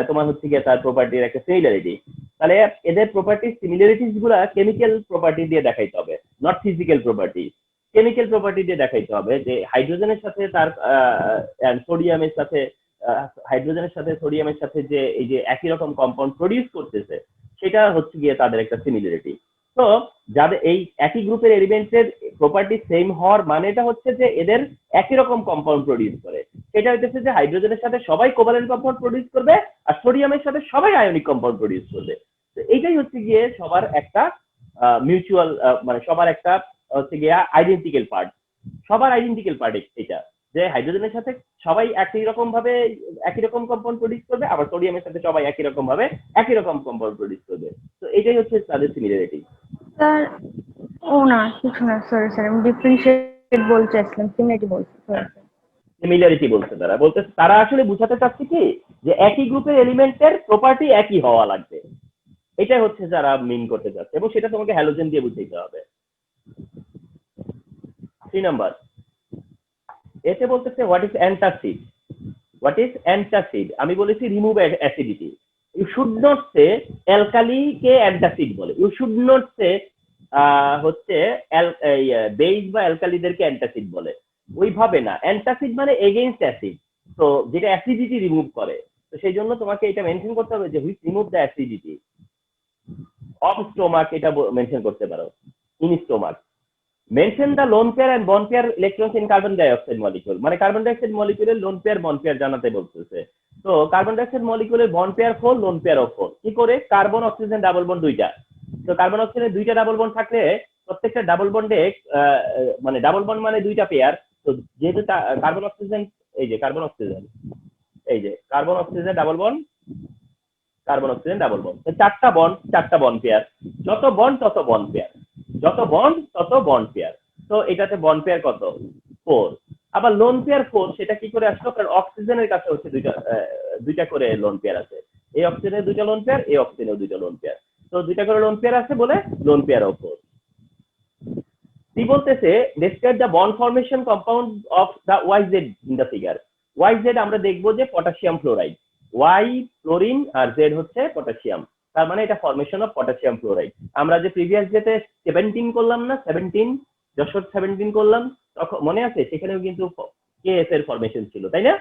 তোমার হচ্ছে গিয়ে তার প্রপার্টির একটা সিমিলারিটি। তাহলে এদের প্রপার্টির সিমিলারিটিস গুলা কেমিক্যাল প্রপার্টি দিয়ে দেখাইতে হবে, not physical property. Chemical property দিয়ে দেখাইতে হবে যে হাইড্রোজেনের সাথে তার সোডিয়ামের সাথে, হাইড্রোজেনের সাথে সোডিয়ামের সাথে যে এই যে একই রকম কম্পাউন্ড প্রডিউস করতেছে, সেটা হচ্ছে গিয়ে তাদের একটা সিমিলারিটি। তো যাদের এই একই গ্রুপের এলিমেন্টের প্রপার্টি সেম হওয়ার মানেটা হচ্ছে যে এদের একই রকম কম্পাউন্ড প্রডিউস করে। সেটা হচ্ছে যে হাইড্রোজেনের সাথে সবাই কোভালেন্ট কম্পাউন্ড প্রডিউস করবে, আর সোডিয়ামের সাথে সবাই আয়নিক কম্পাউন্ড প্রডিউস করবে। তো এইটাই হচ্ছে গিয়ে সবার একটা মিউচুয়াল, মানে সবার একটা হচ্ছে গিয়ে আইডেন্টিক্যাল পার্ট, সবার আইডেন্টিক্যাল পার্ট এটা, যে হাইড্রোজেনের সাথে সবাই একই রকম ভাবে একই রকম কম্পাউন্ড প্রডিউস করবে, আবার সোডিয়ামের সাথে সবাই একই রকম ভাবে একই রকম কম্পাউন্ড প্রডিউস করবে। তো এটাই হচ্ছে তাদের সিমিলারিটি। স্যার ও না কিছু না, সরি স্যার, আমি ডিফারেন্সিয়েট বলতে চাইছিলাম, সিমিলারিটি বলছি। সিমিলারিটি বলতে তারা আসলে বুঝাতে চাচ্ছে কি যে একই গ্রুপের এলিমেন্টের প্রপার্টি একই হওয়া লাগবে, এটাই হচ্ছে যারা মিন করতে চাচ্ছে, এবং সেটা তোমাকে হ্যালোজেন দিয়ে বুঝাইতে হবে। 3 নাম্বার, এতে বলতেছে what is antacid. What is antacid, আমি বলেছি remove acidity. You should not say alkali কে অ্যান্টাসিড বলে, ইউ শুড নট সে হচ্ছে বেস বা অ্যালকালিদেরকে অ্যান্টাসিড বলে, ওইভাবে না। অ্যান্টাসিড মানে এগেইনস্ট অ্যাসিড, তো যেটা অ্যাসিডিটি রিমুভ করে। তো সেই জন্য তোমাকে এটা মেনশন করতে হবে যে which remove the acidity of stomach, এটা মেনশন করতে পারো। In stomach mention the lone pair and bond pair electrons in carbon dioxide molecule, মানে কার্বন ডাইঅক্সাইড মলিকিউলের লোন পেয়ার বন্ড পেয়ার জানাতে বলতেছে। তো কার্বন ডাইঅক্সাইড মলিকিউলের bond pair 4, lone pair of 4। কি করে, কার্বন অক্সিজেন ডাবল বন্ড দুইটা, তো কার্বন অক্সিজেনের দুইটা ডাবল বন্ড থাকলে প্রত্যেকটা ডাবল বন্ডে মানে ডাবল বন্ড মানে দুইটা পেয়ার। তো যেহেতু কার্বন অক্সিজেন, এই যে কার্বন অক্সিজেন, এই যে carbon oxygen double bond, carbon oxygen double bond, তো চারটা বন্ড পেয়ার, যত বন্ড তত বন্ড পেয়ার, যত বন্ড তত বন্ড পেয়ার। তো এটাতে বন্ড পেয়ার কত, 4। আবার লোন পেয়ার 4, সেটা কি করে আসলো, কারণ অক্সিজেনের কাছে হচ্ছে দুইটা করে লোন পেয়ার আছে, এই অক্সিজেনের দুইটা লোন পেয়ার, এই অক্সিজেনের দুইটা লোন পেয়ার, তো দুইটা করে লোন পেয়ার আছে বলে লোন পেয়ার অফ 4। কি বলতেছে, describe the bond formation compound of the YZ in the figure. YZ আমরা দেখবো যে পটাশিয়াম ফ্লোরাইড, Y ক্লোরিন আর Z হচ্ছে পটাশিয়াম, তার মানে এটা ফরমেশন অফ পটাশিয়াম ফ্লোরাইড। আমরা যে প্রিভিয়াস যেতে 17 করলাম না, 17 যশোর 17 করলাম, তখন মনে আছে সেখানেও কিন্তু KF এর ফরমেশন ছিল, তাই না?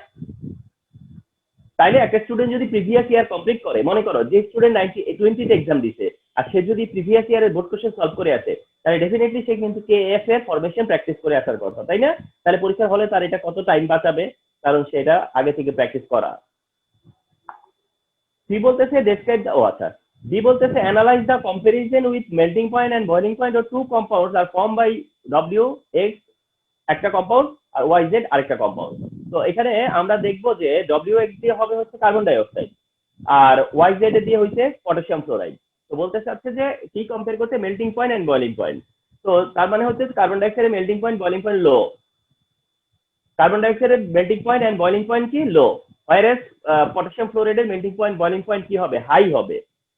তাইলে একটা স্টুডেন্ট যদি প্রিভিয়াস ইয়ার কমপ্লিট করে, মনে করো যে স্টুডেন্ট 20 তে এক্সাম দিছে আর সে যদি প্রিভিয়াস ইয়ারের বোর্ড কোশ্চেন সলভ করে আসে, তাহলে ডেফিনেটলি সে কিন্তু KF এর ফরমেশন প্র্যাকটিস করে আসার কথা, তাই না? তাহলে পরীক্ষার হলে তার এটা কত টাইম বাঁচাবে, কারণ সেটা আগে থেকে প্র্যাকটিস করা। সি বলতেছে ডেসক্রাইব দ্য, আচ্ছা, ডি বলতেছে analyse the comparison with melting point and boiling point of two compounds are form by WX একটা কম্পাউন্ড আর YZ আরেকটা কম্পাউন্ড। তো এখানে আমরা দেখবো যে WX দিয়ে হবে হচ্ছে কার্বন ডাই অক্সাইড আর YZ দিয়ে হচ্ছে পটাশিয়াম ফ্লোরাইড। তো বলতে চাচ্ছে যে কি কম্পেয়ার করতে, melting point and boiling point. তো তার মানে হচ্ছে কার্বন ডাই অক্সাইডের melting point boiling point low, carbon ডাইঅক্সাইডের melting point and boiling point কি লো, হোয়ারএস পটাশিয়াম ফ্লোরাইডের মেল্টিং পয়েন্ট বয়লিং পয়েন্ট কি হবে হাই হবে।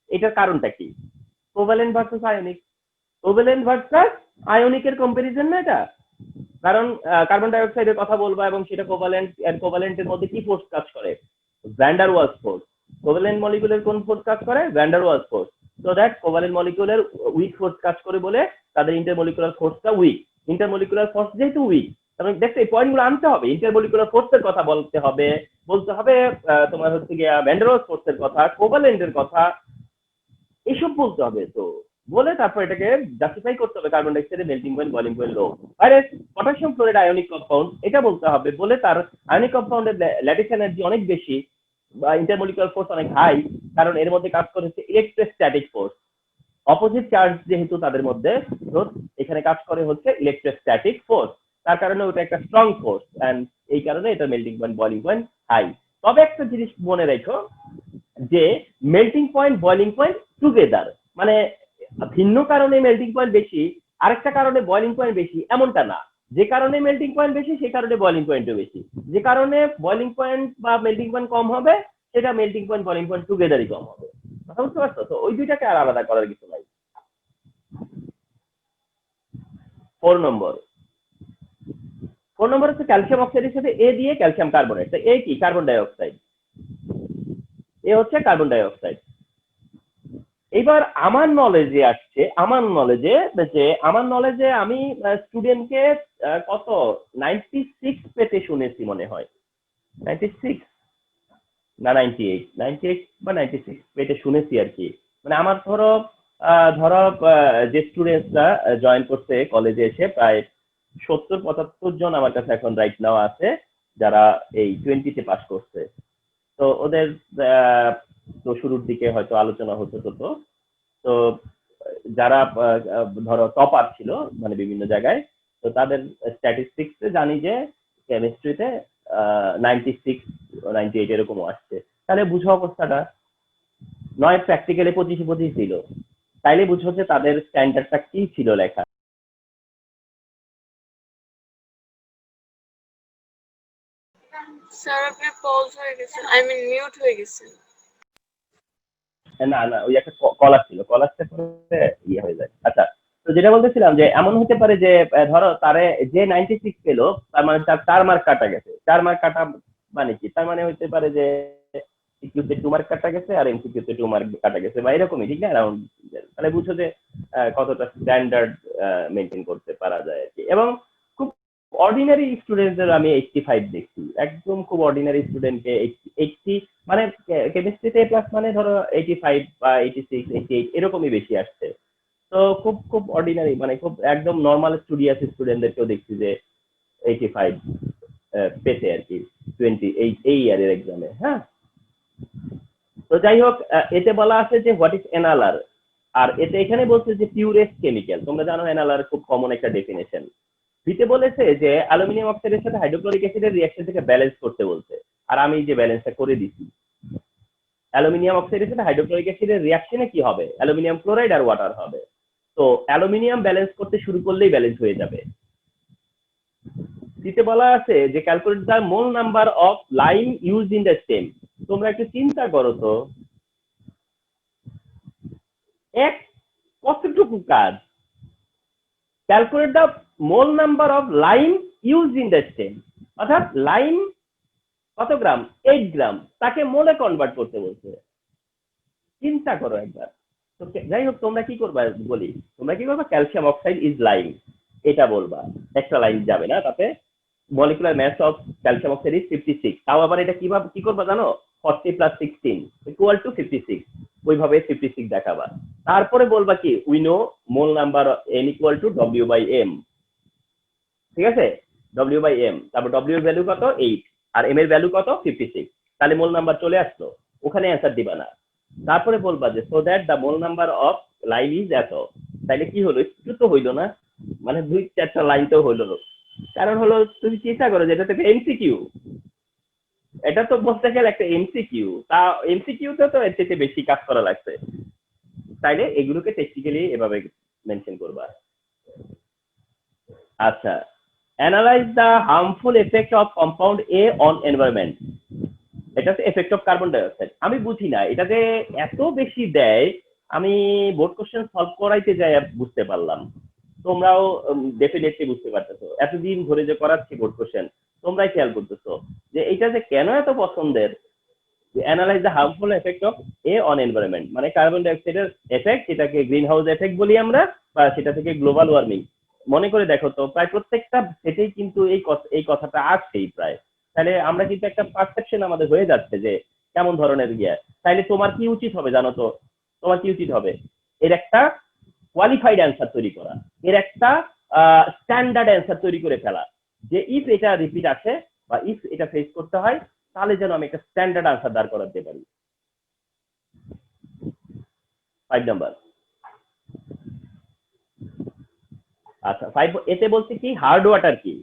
এটার কারণটা কি? Covalent versus ionic, covalent versus আয়নিকের কম্পারিজন না এটা। কারণ কার্বন ডাইঅক্সাইডের কথা বলবো এবং সেটা কোভ্যালেন্ট এন্ড কোভ্যালেন্টের মধ্যে কি ফোর্স কাজ করে? Van der Waals force. Covalent মলিকিউলের কোন ফোর্স কাজ করে? Van der Waals force. So that covalent মলিকিউলের উইক ফোর্স কাজ করে বলে তাদের ইন্টারমলিকুলার ফোর্সটা উইক। ইন্টারমলিকুলার ফোর্স যেহেতু উইক, তবে দেখতে এই পয়েন্টগুলো আনতে হবে। ইন্টারমলিকুলার ফোর্সের কথা বলতে হবে, তোমার হচ্ছে গিয়া ভ্যান ডার ওয়ালস ফোর্সের কথা, কোভ্যালেন্টের কথা, এইসব বলতে হবে। তো বলে তারপর এটাকে জাস্টিফাই করতে হবে কার্বন ডাইঅক্সাইডের melting point boiling point low. আরে পটাশিয়াম ফ্লোরাইড আয়নিক কম্পাউন্ড, এটা বলতে হবে বলে তার আয়নিক কম্পাউন্ডের ল্যাটিস এনার্জি অনেক বেশি বা ইন্টারমলিকুলার ফোর্স অনেক হাই, কারণ এর মধ্যে কাজ করেছে ইলেকট্রোস্ট্যাটিক ফোর্স। অপোজিট চার্জ যেহেতু তাদের মধ্যে, তো এখানে কাজ করে হচ্ছে ইলেকট্রোস্ট্যাটিক ফোর্স, তার কারণে ওটা একটা স্ট্রং ফোর্স এন্ড এই কারণে এটা melting point boiling point high. তবে একটা জিনিস মনে রেখো যে melting point boiling point together, মানে ভিন্ন কারণে মেল্টিং পয়েন্ট বেশি, আরেকটা কারণে বয়লিং পয়েন্ট বেশি এমনটা না। যে কারণে মেল্টিং পয়েন্ট বেশি সে কারণে বয়লিং পয়েন্টও বেশি, যে কারণে বয়লিং পয়েন্ট বা মেল্টিং পয়েন্ট কম হবে সেটা মেল্টিং পয়েন্ট বয়লিং পয়েন্ট টুগেদারই কম হবে। কথা বুঝতে পারছো? তো ওই দুইটাকে আর আলাদা করার কিছু নাই। 4 নম্বর হচ্ছে ক্যালসিয়াম অক্সাইডের সাথে এ দিয়ে ক্যালসিয়াম কার্বনেট। তো এ কি? Carbon die oxide. এ হচ্ছে কার্বন ডাই অক্সাইড। এবার আমার নলেজে আসছে, আমার নলেজে আমি স্টুডেন্টকে কত 96 পেতে শুনেছি মনে হয়, 96 না 98 বা 96 পেতে শুনেছি আর কি। মানে আমার ধরো যে স্টুডেন্টসরা জয়েন করছে কলেজে এসে প্রায় 70-75 জন আমার কাছে এখন রাইট নাও আছে, যারা এই 20-তে পাস করছে। তো ওদের তো শুরুর দিকে হয়তো আলোচনা হতো তো তো যারা ধরো টপার ছিল মানে বিভিন্ন জায়গায়, তো তাদের স্ট্যাটিস্টিক্সে জানি যে কেমিস্ট্রিতে 96-98 এরকমও আসছে। তাহলে বুঝো অবস্থাটা, নয় প্র্যাকটিক্যালে 25 ছিল, তাইলে বুঝো যে তাদের স্ট্যান্ডার্ডটা কি ছিল লেখা। স্যার আপনি পজ হয়ে গেছেন, আই মিন মিউট হয়ে গেছেন। না না, ওই একটা কল আসছিল, কল আসতে পরে ইয়ে হয়ে যায়। আচ্ছা, তো যেটা বলতেছিলাম যে এমন হতে পারে যে ধরো তারে যে 96 পেলো, তার মানে তার 4 মার্ক কাটা গেছে। 4 মার্ক কাটা মানে কি? তার মানে হতে পারে যে সিকিউতে 2 মার্ক কাটা গেছে আর এমসিকিউতে 2 মার্ক কাটা গেছে বা এরকমই, ঠিক না? অ্যারাউন্ড। তাহলে বুঝছো যে কতটা স্ট্যান্ডার্ড মেনটেন করতে পারা যায় আর কি। এবং খুব অর্ডিনারি স্টুডেন্টদের আমি 85 দেখছি, একদম খুব অর্ডিনারি স্টুডেন্টকে 80, মানে কেমিস্ট্রিতে প্লাস মানে ধরো 85 বা 86 88 এরকমই বেশি আসছে। তো খুব খুব অর্ডিনারি মানে খুব একদম নর্মাল স্টুডিয়াস স্টুডেন্টদেরকেও দেখছি যে 85 পেতে আর কি 20 এই ইয়ারের এক্সামে। হ্যাঁ, তো যাই হোক, এতে বলা আছে যে হোয়াট ইজ এনএলআর, আর এতে এখানে বলছে যে পিউরেস্ট কেমিক্যাল। তোমরা জানো এনএলআর খুব কমন একটা ডেফিনেশন। ভিতে বলেছে যে অ্যালুমিনিয়াম অক্সাইডের সাথে হাইড্রোক্লোরিক অ্যাসিডের রিঅ্যাকশন থেকে ব্যালেন্স করতে বলছে, আর আমি যে ব্যালেন্সটা করে দিছি। অ্যালুমিনিয়াম অক্সাইডের সাথে হাইড্রোক্লোরিক অ্যাসিডের রিঅ্যাকশনে কি হবে? অ্যালুমিনিয়াম ক্লোরাইড আর ওয়াটার হবে। তো অ্যালুমিনিয়াম ব্যালেন্স করতে শুরু করলেই ব্যালেন্স হয়ে যাবে। সিতে বলা আছে যে calculate the mole number of lime used in the stem. তোমরা একটু চিন্তা করো তো, এক কতটুকু কাজ? Calculate the mole number of lime used in the stem, অর্থাৎ লাইম কত গ্রাম? 8 গ্রাম, তাকে মোলে কনভার্ট করতে বলছে। চিন্তা করো একবার। তো যাই হোক, তোমরা কি করবা বলি, তোমরা কি করবা? ক্যালসিয়াম অক্সাইড ইজ লাইম, এটা বলবা। একটা লাইন যাবে না তাতে। Molecular mass of calcium oxide is 56। তাও আবার এটা কিভাবে কি করবা জানো? 40 + 16 = 56, ওইভাবে 56 দেখাবা। তারপরে বলবা কি, we know mole number n = W/m, ঠিক আছে? W/m, তারপর W এর ভ্যালু কত? 8, আর m এর ভ্যালু কত? 56। তাহলে মোল নাম্বার চলে আসলো, ওখানে অ্যান্সার দিবা না। তারপরে বলবা যে so that the mole number of lime is এত। তাইলে কি হলো? একটু তো হইলো না, মানে 2-4টা লাইন তো হইলো। কারণ হলো তুমি চিন্তা করো যে এটা তো এমসিকিউ, এটা তো বলতে গেলে একটা এমসিকিউ, তা এমসিকিউতে তো এর থেকে বেশি কাজ করা লাগছে। তাইলে এগুলোকে টেকনিক্যালি এভাবে মেনশন করবা। আচ্ছা, analyse the harmful effect of compound A on environment. এটা হচ্ছে এফেক্ট অফ কার্বন ডাইঅক্সাইড। আমি বুঝি না এটাতে এত বেশি দেয়, আমি বোর্ড কোশ্চেন সলভ করাইতে যাই বুঝতে পারলাম, তোমরাও ডেফিনেটলি বুঝতে পারতেছো, এতদিন ধরে যে করাচ্ছি বোর্ড কোশ্চেন তোমরাই খেয়াল করতেছো যে এটা যে কেন এত পছন্দের। Analyse the harmful effect of A on environment, মানে কার্বন ডাইঅক্সাইডের এফেক্ট, এটাকে গ্রিন হাউস এফেক্ট বলি আমরা, বা সেটা থেকে গ্লোবাল ওয়ার্মিং। মনে করে দেখো তো প্রায় প্রত্যেকটা সেটাই কিন্তু এই কথাটা আসছেই প্রায়। তাহলে আমরা কিন্তু একটা পারসেপশন আমাদের হয়ে যাচ্ছে যে কেমন ধরনের ইয়ে। তাইলে তোমার কি উচিত হবে জানো তো? তোমার কি উচিত হবে? এর একটা কোয়ালিফাইড অ্যান্সার তৈরি করা, এর একটা স্ট্যান্ডার্ড অ্যান্সার তৈরি করে ফেলা, যে ইফ এটা রিপিট আসে বা ইফ এটা ফেস করতে হয় তাহলে যেন আমি একটা স্ট্যান্ডার্ড আনসার দাঁড় করাতে পারি। 5 নাম্বার। আচ্ছা 5 এতে বলছে কি হার্ড ওয়াটার কি,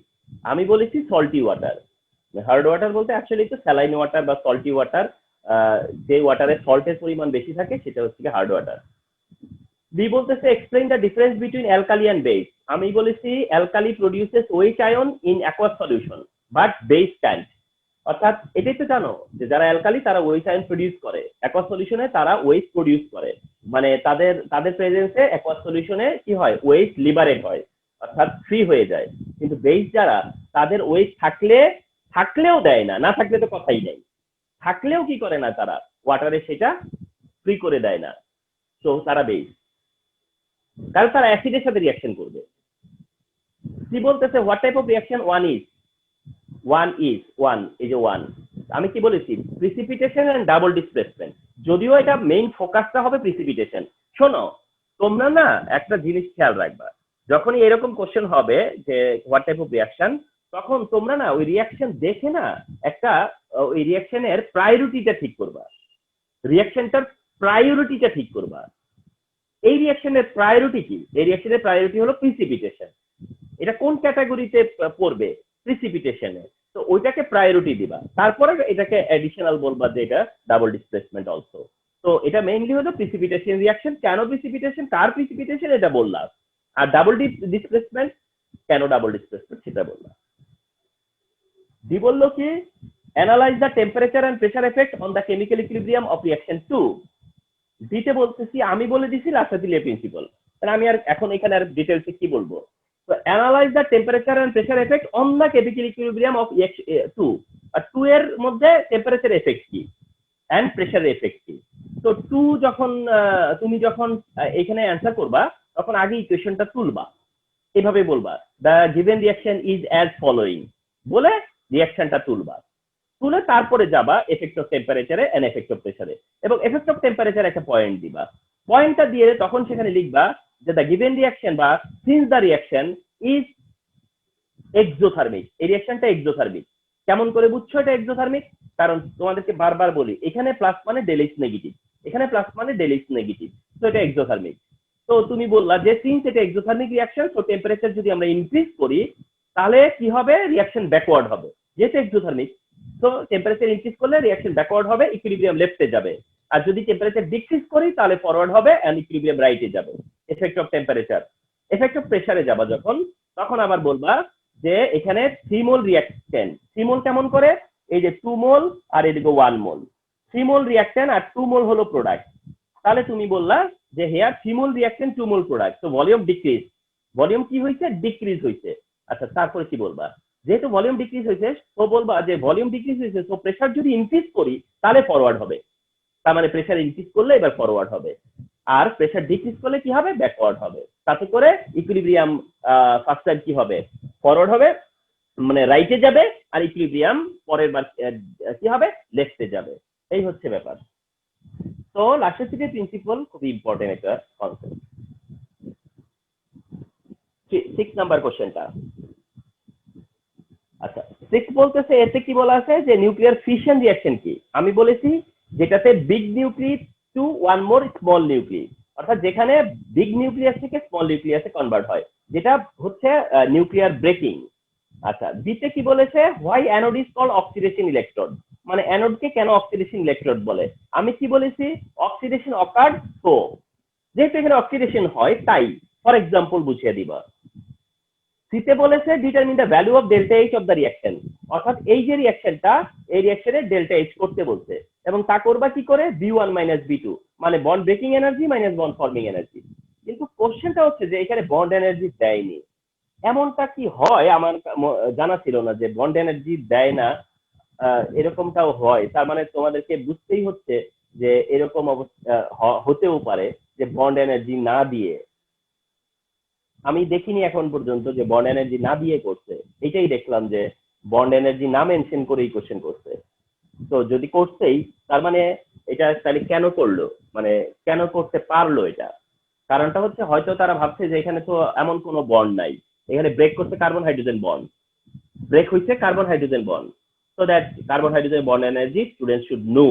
আমি বলেছি সল্টি ওয়াটার। হার্ড ওয়াটার বলতে অ্যাকচুয়ালি তো স্যালাইন ওয়াটার বা সল্টি ওয়াটার, যে ওয়াটারে সল্টের পরিমাণ বেশি থাকে সেটা হচ্ছে হার্ড ওয়াটার। বি বলতেছে explain the difference between alkali and base. আমি বলেছি alkali produces OH ion in aqueous solution but base can't. অর্থাৎ এটাই তো জানো যে যারা অ্যালকালি তারা ওএইচ আয়ন প্রডিউস করে, অ্যাকুয়াস সলিউশনে তারা ওএইচ প্রডিউস করে, মানে তাদের প্রেজেন্সে অ্যাকুয়াস সলিউশনে কি হয়, ওএইচ লিবারেট হয়, অর্থাৎ ফ্রি হয়ে যায়। কিন্তু বেস যারা, তাদের ওএইচ থাকলেও দেয় না, না থাকলে তো কথাই নেই, থাকলেও কি করে না তারা ওয়াটারে সেটা ফ্রি করে দেয় না, তো তারা বেস, কারণ তারা অ্যাসিডের সাথে রিয়াকশন করবে। কি বলতেছে what type of reaction one এই যে ওয়ান, আমি কি বলেছি প্রিসিপিটেশন এন্ড ডাবল ডিসপ্লেসমেন্ট, যদিও এটা মেইন ফোকাসটা হবে প্রিসিপিটেশন। শোনো তোমরা না একটা জিনিস খেয়াল রাখবা, যখনই এরকম কোশ্চেন হবে যে হোয়াট টাইপ অফ রিয়াকশন, তখন তোমরা না ওই রিয়াকশন দেখে না একটা ওই রিয়াকশনের প্রায়োরিটিটা ঠিক করবা, রিয়াকশনটার প্রায়োরিটিটা ঠিক করবা। এই রিয়াকশনের প্রায়োরিটি কি? এই রিয়াকশনের প্রায়োরিটি হলো প্রিসিপিটেশন। এটা কোন ক্যাটাগরিতে পড়বে? প্রিসিপিটেশনে। তো ওইটাকে প্রায়োরিটি দিবা, তারপরে এটাকে অ্যাডিশনাল বলবা যে এটা ডাবল ডিসপ্লেসমেন্ট অলসো। তো এটা মেইনলি হলো প্রিসিপিটেশন রিয়াকশন, কেন প্রিসিপিটেশন, কার প্রিসিপিটেশন এটা বললাম, আর ডাবল ডিসপ্লেসমেন্ট কেন ডাবল ডিসপ্লেসমেন্ট সেটা বললাম। ডি বললো কি analyse the temperature and pressure effect on the chemical equilibrium of reaction 2। দিতে বলতেছি, আমি বলে দিছি লাসাতিলিয়া প্রিন্সিপাল, তাহলে আমি আর এখন এখানে আর ডিটেলসে কি বলবো। তো analyse the temperature and pressure effect on the chemical equilibrium of 2, আর 2 এর মধ্যে টেম্পারেচার এফেক্ট কি এন্ড প্রেসার এফেক্ট কি। তো 2 যখন তুমি যখন এখানে অ্যান্সার করবা তখন আগে ইকুয়েশনটা তুলবা, এভাবে বলবা the given reaction is as following বলে রিঅ্যাকশনটা তুলবা, তুলে তারপরে যাবা এফেক্ট অফ টেম্পারেচারে এন্ড এফেক্ট অফ প্রেসারে, এবং এফেক্ট অফ টেম্পারেচার একটা পয়েন্ট দিবা, পয়েন্টটা দিয়ে তখন সেখানে লিখবা যে দ্য গিভেন রিঅ্যাকশন বা since the reaction is exothermic, এই রিঅ্যাকশনটা এক্সোথার্মিক। কেমন করে বুঝছো এটা এক্সোথার্মিক? কারণ তোমাদেরকে বারবার বলি এখানে প্লাস মানে ডেল এইচ নেগেটিভ, এখানে প্লাস মানে ডেল এইচ নেগেটিভ, তো এটা এক্সোথার্মিক। তো তুমি বললা যে সিন্স এটা এক্সোথার্মিক রিঅ্যাকশন, তো টেম্পারেচার যদি আমরা ইনক্রিজ করি তাহলে কি হবে, রিঅ্যাকশন ব্যাকওয়ার্ড হবে, যেহেতু এক্সোথার্মিক। তো টেম্পারেচার ইনক্রিজ করলে রিঅ্যাকশন ব্যাকওয়ার্ড হবে, ইকুইলিব্রিয়াম লেফটে যাবে, আর যদি টেম্পারেচার ডিক্রিজ করি তাহলে ফরওয়ার্ড হবে এন্ড ইকুইলিব্রিয়াম রাইটে যাবে। Effect of temperature, effect of প্রেসারে যাবা যখন, তখন আবার বলবা যে এখানে 3 মোল রিঅ্যাকশন, 3 মোল কেমন করে, এই যে 2 মোল আর এদিকে 1 মোল, 3 মোল রিঅ্যাকশন আর 2 মোল হলো প্রোডাক্ট। তাহলে তুমি বললা যে হেয়ার 3 মোল রিঅ্যাকশন 2 মোল প্রোডাক্ট, তো ভলিউম ডিক্রিজ, ভলিউম কি হয়েছে, ডিক্রিজ হয়েছে। আচ্ছা তারপরে কি বলবা, যেহেতু ভলিউম ডিক্রিজ হয়েছে তো বলবা যে ভলিউম ডিক্রিজ হয়েছে, তো প্রেসার যদি ইনক্রিজ করি তাহলে ফরওয়ার্ড হবে, তার মানে প্রেসার ইনক্রিজ করলে এবার ফরওয়ার্ড হবে, আর প্রেসার ডিক্রিজ করলে কি হবে, ব্যাকওয়ার্ড হবে। তাতে করে ইকুইলিব্রিয়াম ফার্স্ট টাইম কি হবে, ফরওয়ার্ড হবে, মানে রাইটে যাবে, আর ইকুইলিব্রিয়াম পরের বার কি হবে, লেফটে যাবে। এই হচ্ছে ব্যাপার। তো লাসাতিলিয়া প্রিন্সিপাল খুবই ইম্পর্টেন্ট একটা কনসেপ্ট। 6 নাম্বার কোশ্চেনটা। আচ্ছা 6 বলতেছে এতে কি বলা আছে যে নিউক্লিয়ার ফিশন রিঅ্যাকশন কি, আমি বলেছি যেটাতে big nucleus to one more small nucleus, অর্থাৎ যেখানে বিগ নিউক্লিয়াস থেকে স্মল নিউক্লিয়াসে কনভার্ট হয়, যেটা হচ্ছে নিউক্লিয়ার ব্রেকিং। আচ্ছা বিতে কি বলেছে why anode is called oxidation electrode, মানে অ্যানোডকে কেন অক্সিডেশন ইলেকট্রোড বলে। আমি কি বলেছি অক্সিডেশন অকার্ড, তো যেহেতু এখানে অক্সিডেশন হয় তাই, ফর এক্সাম্পল বুঝিয়ে দিবা। সিতে বলেছে determine the value of delta H of the reaction, অর্থাৎ এই যে রিঅ্যাকশনটা এই রিঅ্যাকশনের ডেল্টা এইচ করতে বলছে, এবং তা করবা কি করে, বি1 মাইনাস বি2 মানে bond breaking energy minus bond forming energy. কিন্তু কোশ্চেনটা হচ্ছে যে এখানে বন্ড এনার্জি দেয়নি। এমনটা কি হয় আমার জানা ছিল না যে বন্ড এনার্জি দেয় না, এরকমটাও হয়। তার মানে তোমাদেরকে বুঝতেই হচ্ছে যে এরকম অবস্থা হতেও পারে যে বন্ড এনার্জি না দিয়ে, আমি দেখিনি এখন পর্যন্ত যে বন্ড এনার্জি না দিয়ে করছে, এটাই দেখলাম যে বন্ড এনার্জি না মেনশন করেই কোশ্চেন করছে। তো যদি করছেই তার মানে এটা তাহলে কেন করলো, মানে কেন করতে পারলো এটা, কারণটা হচ্ছে হয়তো তারা ভাবছে যে এখানে তো এমন কোনো বন্ড নাই, এখানে ব্রেক করছে কার্বন হাইড্রোজেন বন্ড, ব্রেক হয়েছে carbon hydrogen bond, so that carbon hydrogen bond energy student should know,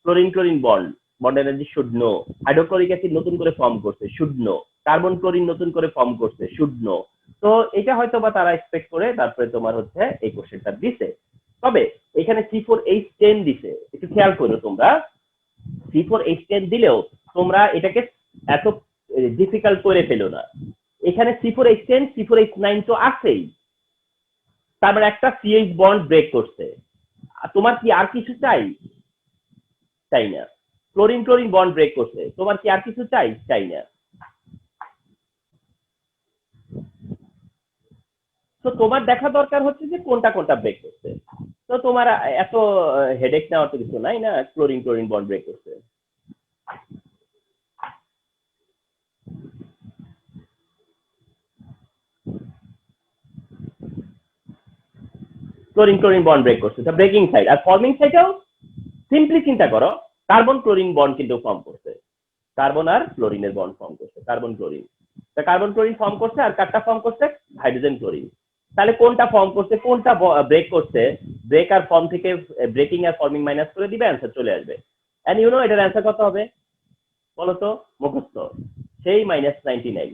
chlorine chlorine bond energy should know, hydrochloric acid নতুন করে ফর্ম করছে শুড নো, কার্বন ক্লোরিন নতুন করে form করছে should know. তো এটা হয়তো বা তারা এক্সপেক্ট করে তারপরে তোমার হচ্ছে এই কোশ্চেনটা দিছে। তবে এখানে C4H10 দিছে, একটু খেয়াল করো তোমরা, C4H10 দিলেও তোমরা এটাকে এত ডিফিকাল্ট করে ফেলো না। এখানে C4H10 C4H9 তো আছেই, তারপর একটা CH বন্ড ব্রেক করছে, তোমার কি আর কিছু চাই? চাই না। ক্লোরিন ক্লোরিন বন্ড ব্রেক করছে, তোমার কি আর কিছু চাই? চাই না। তো তোমার দেখা দরকার হচ্ছে যে কোনটা কোনটা ব্রেক করছে। তো তোমার এত হেডেক নেওয়ার তো কিছু নাই না, ক্লোরিন ক্লোরিন বন্ড ব্রেক করছে। ক্লোরিন ক্লোরিন বন্ড ব্রেক করছে, তো ব্রেকিং সাইড। আর ফর্মিং সাইডেও সিম্পলি চিন্তা করো, কার্বন ক্লোরিন বন্ড কিন্তু ফর্ম করছে, কার্বন আর ক্লোরিনের বন্ড ফর্ম করছে, কার্বন ক্লোরিন, তা কার্বন ক্লোরিন ফর্ম করছে, আর কারটা ফর্ম করছে হাইড্রোজেন ক্লোরিন। তাহলে কোনটা ফর্ম করছে কোনটা ব্রেক করছে, ব্রেক আর ফর্ম থেকে ব্রেকিং আর ফর্মিং মাইনাস করে দিবে, অ্যান্সার চলে আসবে। এন্ড ইউ নো এটার অ্যান্সার কত হবে বলো তো, মুখস্থ, সেই -99,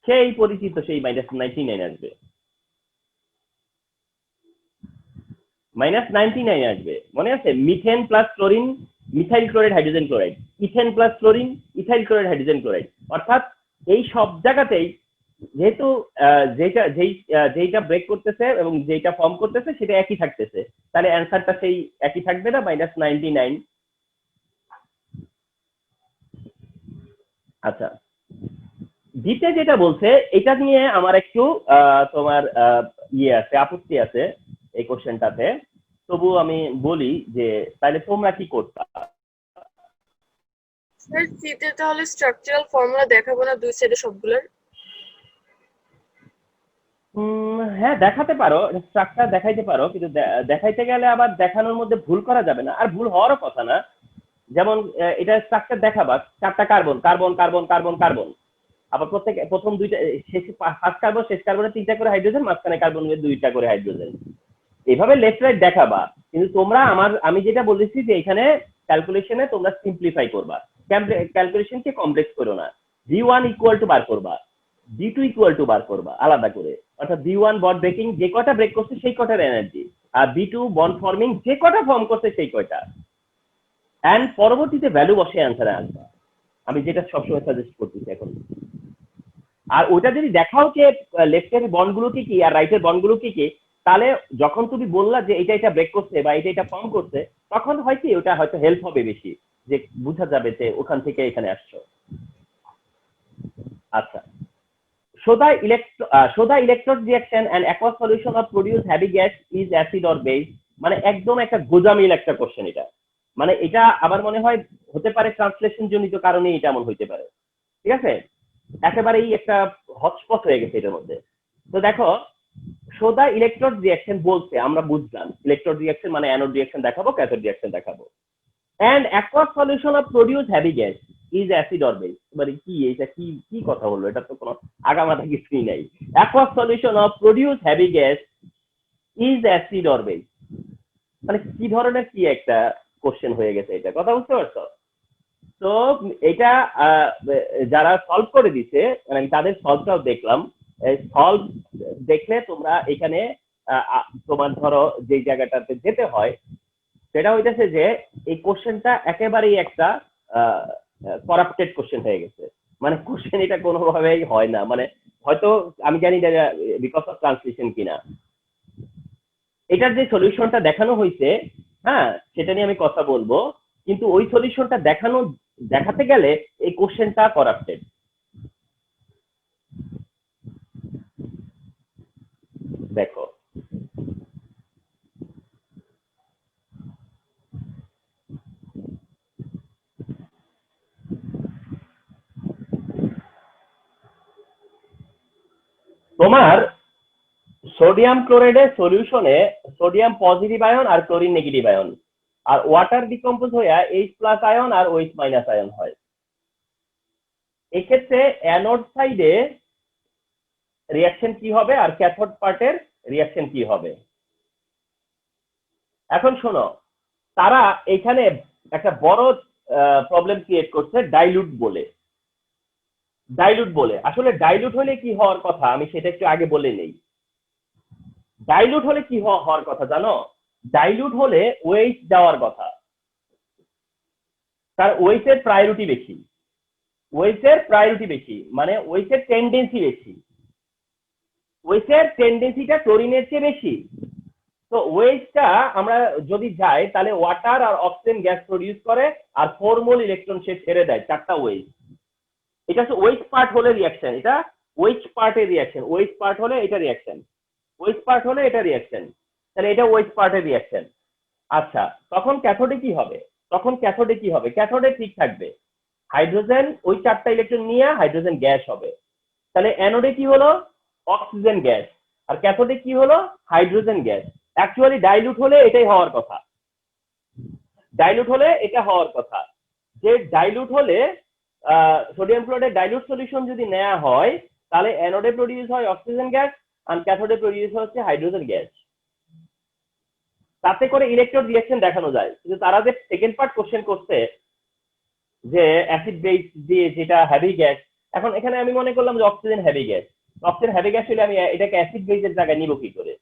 সেই পরিচিত সেই -99 আসবে, -99 আসবে। মনে আছে, methane plus chlorine, methyl chloride hydrogen chloride, ethane plus chlorine, ethyl chloride hydrogen chloride. অর্থাৎ এই সব জায়গাতেই যেহেতু যেইটা ব্রেক করতেছে এবং যেইটা ফর্ম করতেছে সেটা একই থাকতেছে, তাহলে অ্যান্সারটা সেই একই থাকবে না, -99। আচ্ছা, দ্বিতীয় যেটা বলছে এটা নিয়ে আমার একটু তোমার ইয়ে আছে, আপত্তি আছে এই কোশ্চেনটাতে। তবু আমি বলি যে তাহলে তোমরা কি করতা? স্যার সিতে তাহলে স্ট্রাকচারাল ফর্মুলা দেখাবো না দুই সাইডে সবগুলোর? হ্যাঁ দেখাতে পারো, স্ট্রাকচার দেখাইতে পারো, কিন্তু দেখাইতে গেলে আবার দেখানোর মধ্যে ভুল করা যাবে না, আর ভুল হওয়ারও কথা না। যেমন এটা স্ট্রাকচার দেখাবা, 4টা carbon carbon carbon carbon carbon, আবার প্রথম দুইটা শেষ ফার্স্ট কার্বন শেষ কার্বনে 3টা করে হাইড্রোজেন, মাঝখানে কার্বনের 2টা করে হাইড্রোজেন, এইভাবে লেফট রাইট দেখাবা। কিন্তু তোমরা আমি যেটা বলেছি যে এখানে ক্যালকুলেশনে তোমরা সিম্পলিফাই করবা, ক্যালকুলেশনকে কমপ্লেক্স করো না। V1 ইকুয়াল টু বার করবা, V2 ইকুয়াল টু বার করবা আলাদা করে, অর্থাৎ V1 বন্ড ব্রেকিং যে কটা ব্রেক করছে সেই কটার এনার্জি, আর V2 বন্ড ফর্মিং যে কটা ফর্ম করছে সেই কয়টা, এন্ড পরবর্তীতে ভ্যালু বসে অ্যান্সারে আসবা। আমি যেটা সবসময় সাজেস্ট করতেছি এখন। আর ওটা যদি দেখাও যে লেফটের বন্ডগুলো কি কি আর রাইটের বন্ডগুলো কি কি, তাহলে যখন তুমি বললা যে এটা ব্রেক করছে বা এটা ফর্ম করছে, তখন হয় কি ওটা হয়তো হেল্প হবে বেশি, যে বোঝা যাবে যে ওখান থেকে এখানে আসছো। আচ্ছা, soda electrode reaction and aqueous solution of produce heavy gas is acid or base, মানে একদম একটা গোজামিল একটা কোশ্চেন এটা। মানে এটা আবার মনে হয় হতে পারে ট্রান্সলেশন জনিত কারণে এটা এমন হইতে পারে, ঠিক আছে, একেবারেই একটা হটস্পট হয়ে গেছে এটার মধ্যে। তো দেখো, সোডা ইলেকট্রোড রিঅ্যাকশন বলছে, আমরা বুঝলাম ইলেকট্রোড রিঅ্যাকশন মানে অ্যানোড রিঅ্যাকশন দেখাবো, ক্যাথোড রিঅ্যাকশন দেখাবো। And aqueous solution of produce heavy gas is acid or base, এবারে কি এটা কি কথা বললো, এটা তো কোনো আগামাথা কিছুই নাই। aqueous solution of produce heavy gas is acid or base, মানে কি ধরনের কি একটা কোশ্চেন হয়ে গেছে এটা, কথা বুঝতে পারছো? তো এটা যারা সলভ করে দিছে, মানে আমি তাদের সলভটাও দেখলাম। সলভ দেখলে তোমরা এখানে তোমার ধরো যে জায়গাটাতে যেতে হয় সেটা হইতেছে যে এই কোশ্চেনটা একেবারেই একটা করাপ্টেড কোশ্চেন হয়ে গেছে, মানে কোশ্চেন এটা কোনোভাবেই হয় না, মানে হয়তো আমি জানি না বিকজ অফ ট্রান্সলেশন কিনা। এটার যে সলিউশনটা দেখানো হয়েছে, হ্যাঁ, সেটা নিয়ে আমি কথা বলবো, কিন্তু ওই সলিউশনটা দেখাতে গেলে এই কোশ্চেনটা করাপ্টেড। দেখো তোমার সোডিয়াম ক্লোরাইডের সলিউশনে সোডিয়াম পজিটিভ আয়ন আর ক্লোরিন নেগেটিভ আয়ন, আর ওয়াটার ডিকম্পোজ হইয়া H+ আয়ন আর OH- আয়ন হয়। এক্ষেত্রে অ্যানোড সাইডে রিয়াকশন কি হবে আর ক্যাথোড পার্টের রিয়াকশন কি হবে? এখন শোনো, তারা এখানে একটা বড় প্রবলেম ক্রিয়েট করছে ডাইলুট বলে। আসলে ডাইলুট হলে কি হওয়ার কথা আমি সেটা একটু আগে বলে নেই। ডাইলুট হলে কি হওয়ার কথা জানো? ডাইলুট হলে ওয়েট যাওয়ার কথা, তার ওয়েটের প্রায়োরিটি বেশি, মানে ওয়েটের টেন্ডেন্সি বেশি, ওয়েটের টেন্ডেন্সিটা ক্লোরিনের চেয়ে বেশি। তো ওয়েটটা আমরা যদি যাই তাহলে ওয়াটার আর অক্সিজেন গ্যাস প্রডিউস করে আর 4 মোল ইলেকট্রন সে ছেড়ে দেয়, 4টা ওয়েট। এটা হচ্ছে ওয়েট পার্ট হলে রিয়াকশন, এটা ওয়েট পার্টের রিয়াকশন, ওয়েট পার্ট হলে এটা রিয়াকশন, ওয়েট পার্ট হলে এটা রিয়াকশন, তাহলে এটা ওয়েট পার্টের রিয়াকশন। আচ্ছা, তখন ক্যাথোডে কি হবে? ক্যাথোডে ঠিক থাকবে, হাইড্রোজেন ওই 4টা ইলেকট্রন নিয়ে হাইড্রোজেন গ্যাস হবে। তাহলে অ্যানোডে কি হলো? অক্সিজেন গ্যাস, আর ক্যাথোডে কি হলো? Hydrogen gas. অ্যাকচুয়ালি ডাইলুট হলে এটাই হওয়ার কথা, যে ডাইলুট হলে সোডিয়াম ক্লোরাইডের ডাইলুট সলিউশন যদি নেওয়া হয় তাহলে অ্যানোডে প্রডিউস হয় অক্সিজেন গ্যাস আর ক্যাথোডে প্রডিউস হচ্ছে হাইড্রোজেন গ্যাস। তাতে করে ইলেকট্রন রিঅ্যাকশন দেখানো যায়। কিন্তু তারা যে সেকেন্ড পার্ট কোশ্চেন করছে যে অ্যাসিড বেস দিয়ে যেটা হেভি গ্যাস, এখন এখানে আমি মনে করলাম যে অক্সিজেন হেভি গ্যাস হলে আমি এটাকে অ্যাসিড বেসের জায়গায় নিব কি করে?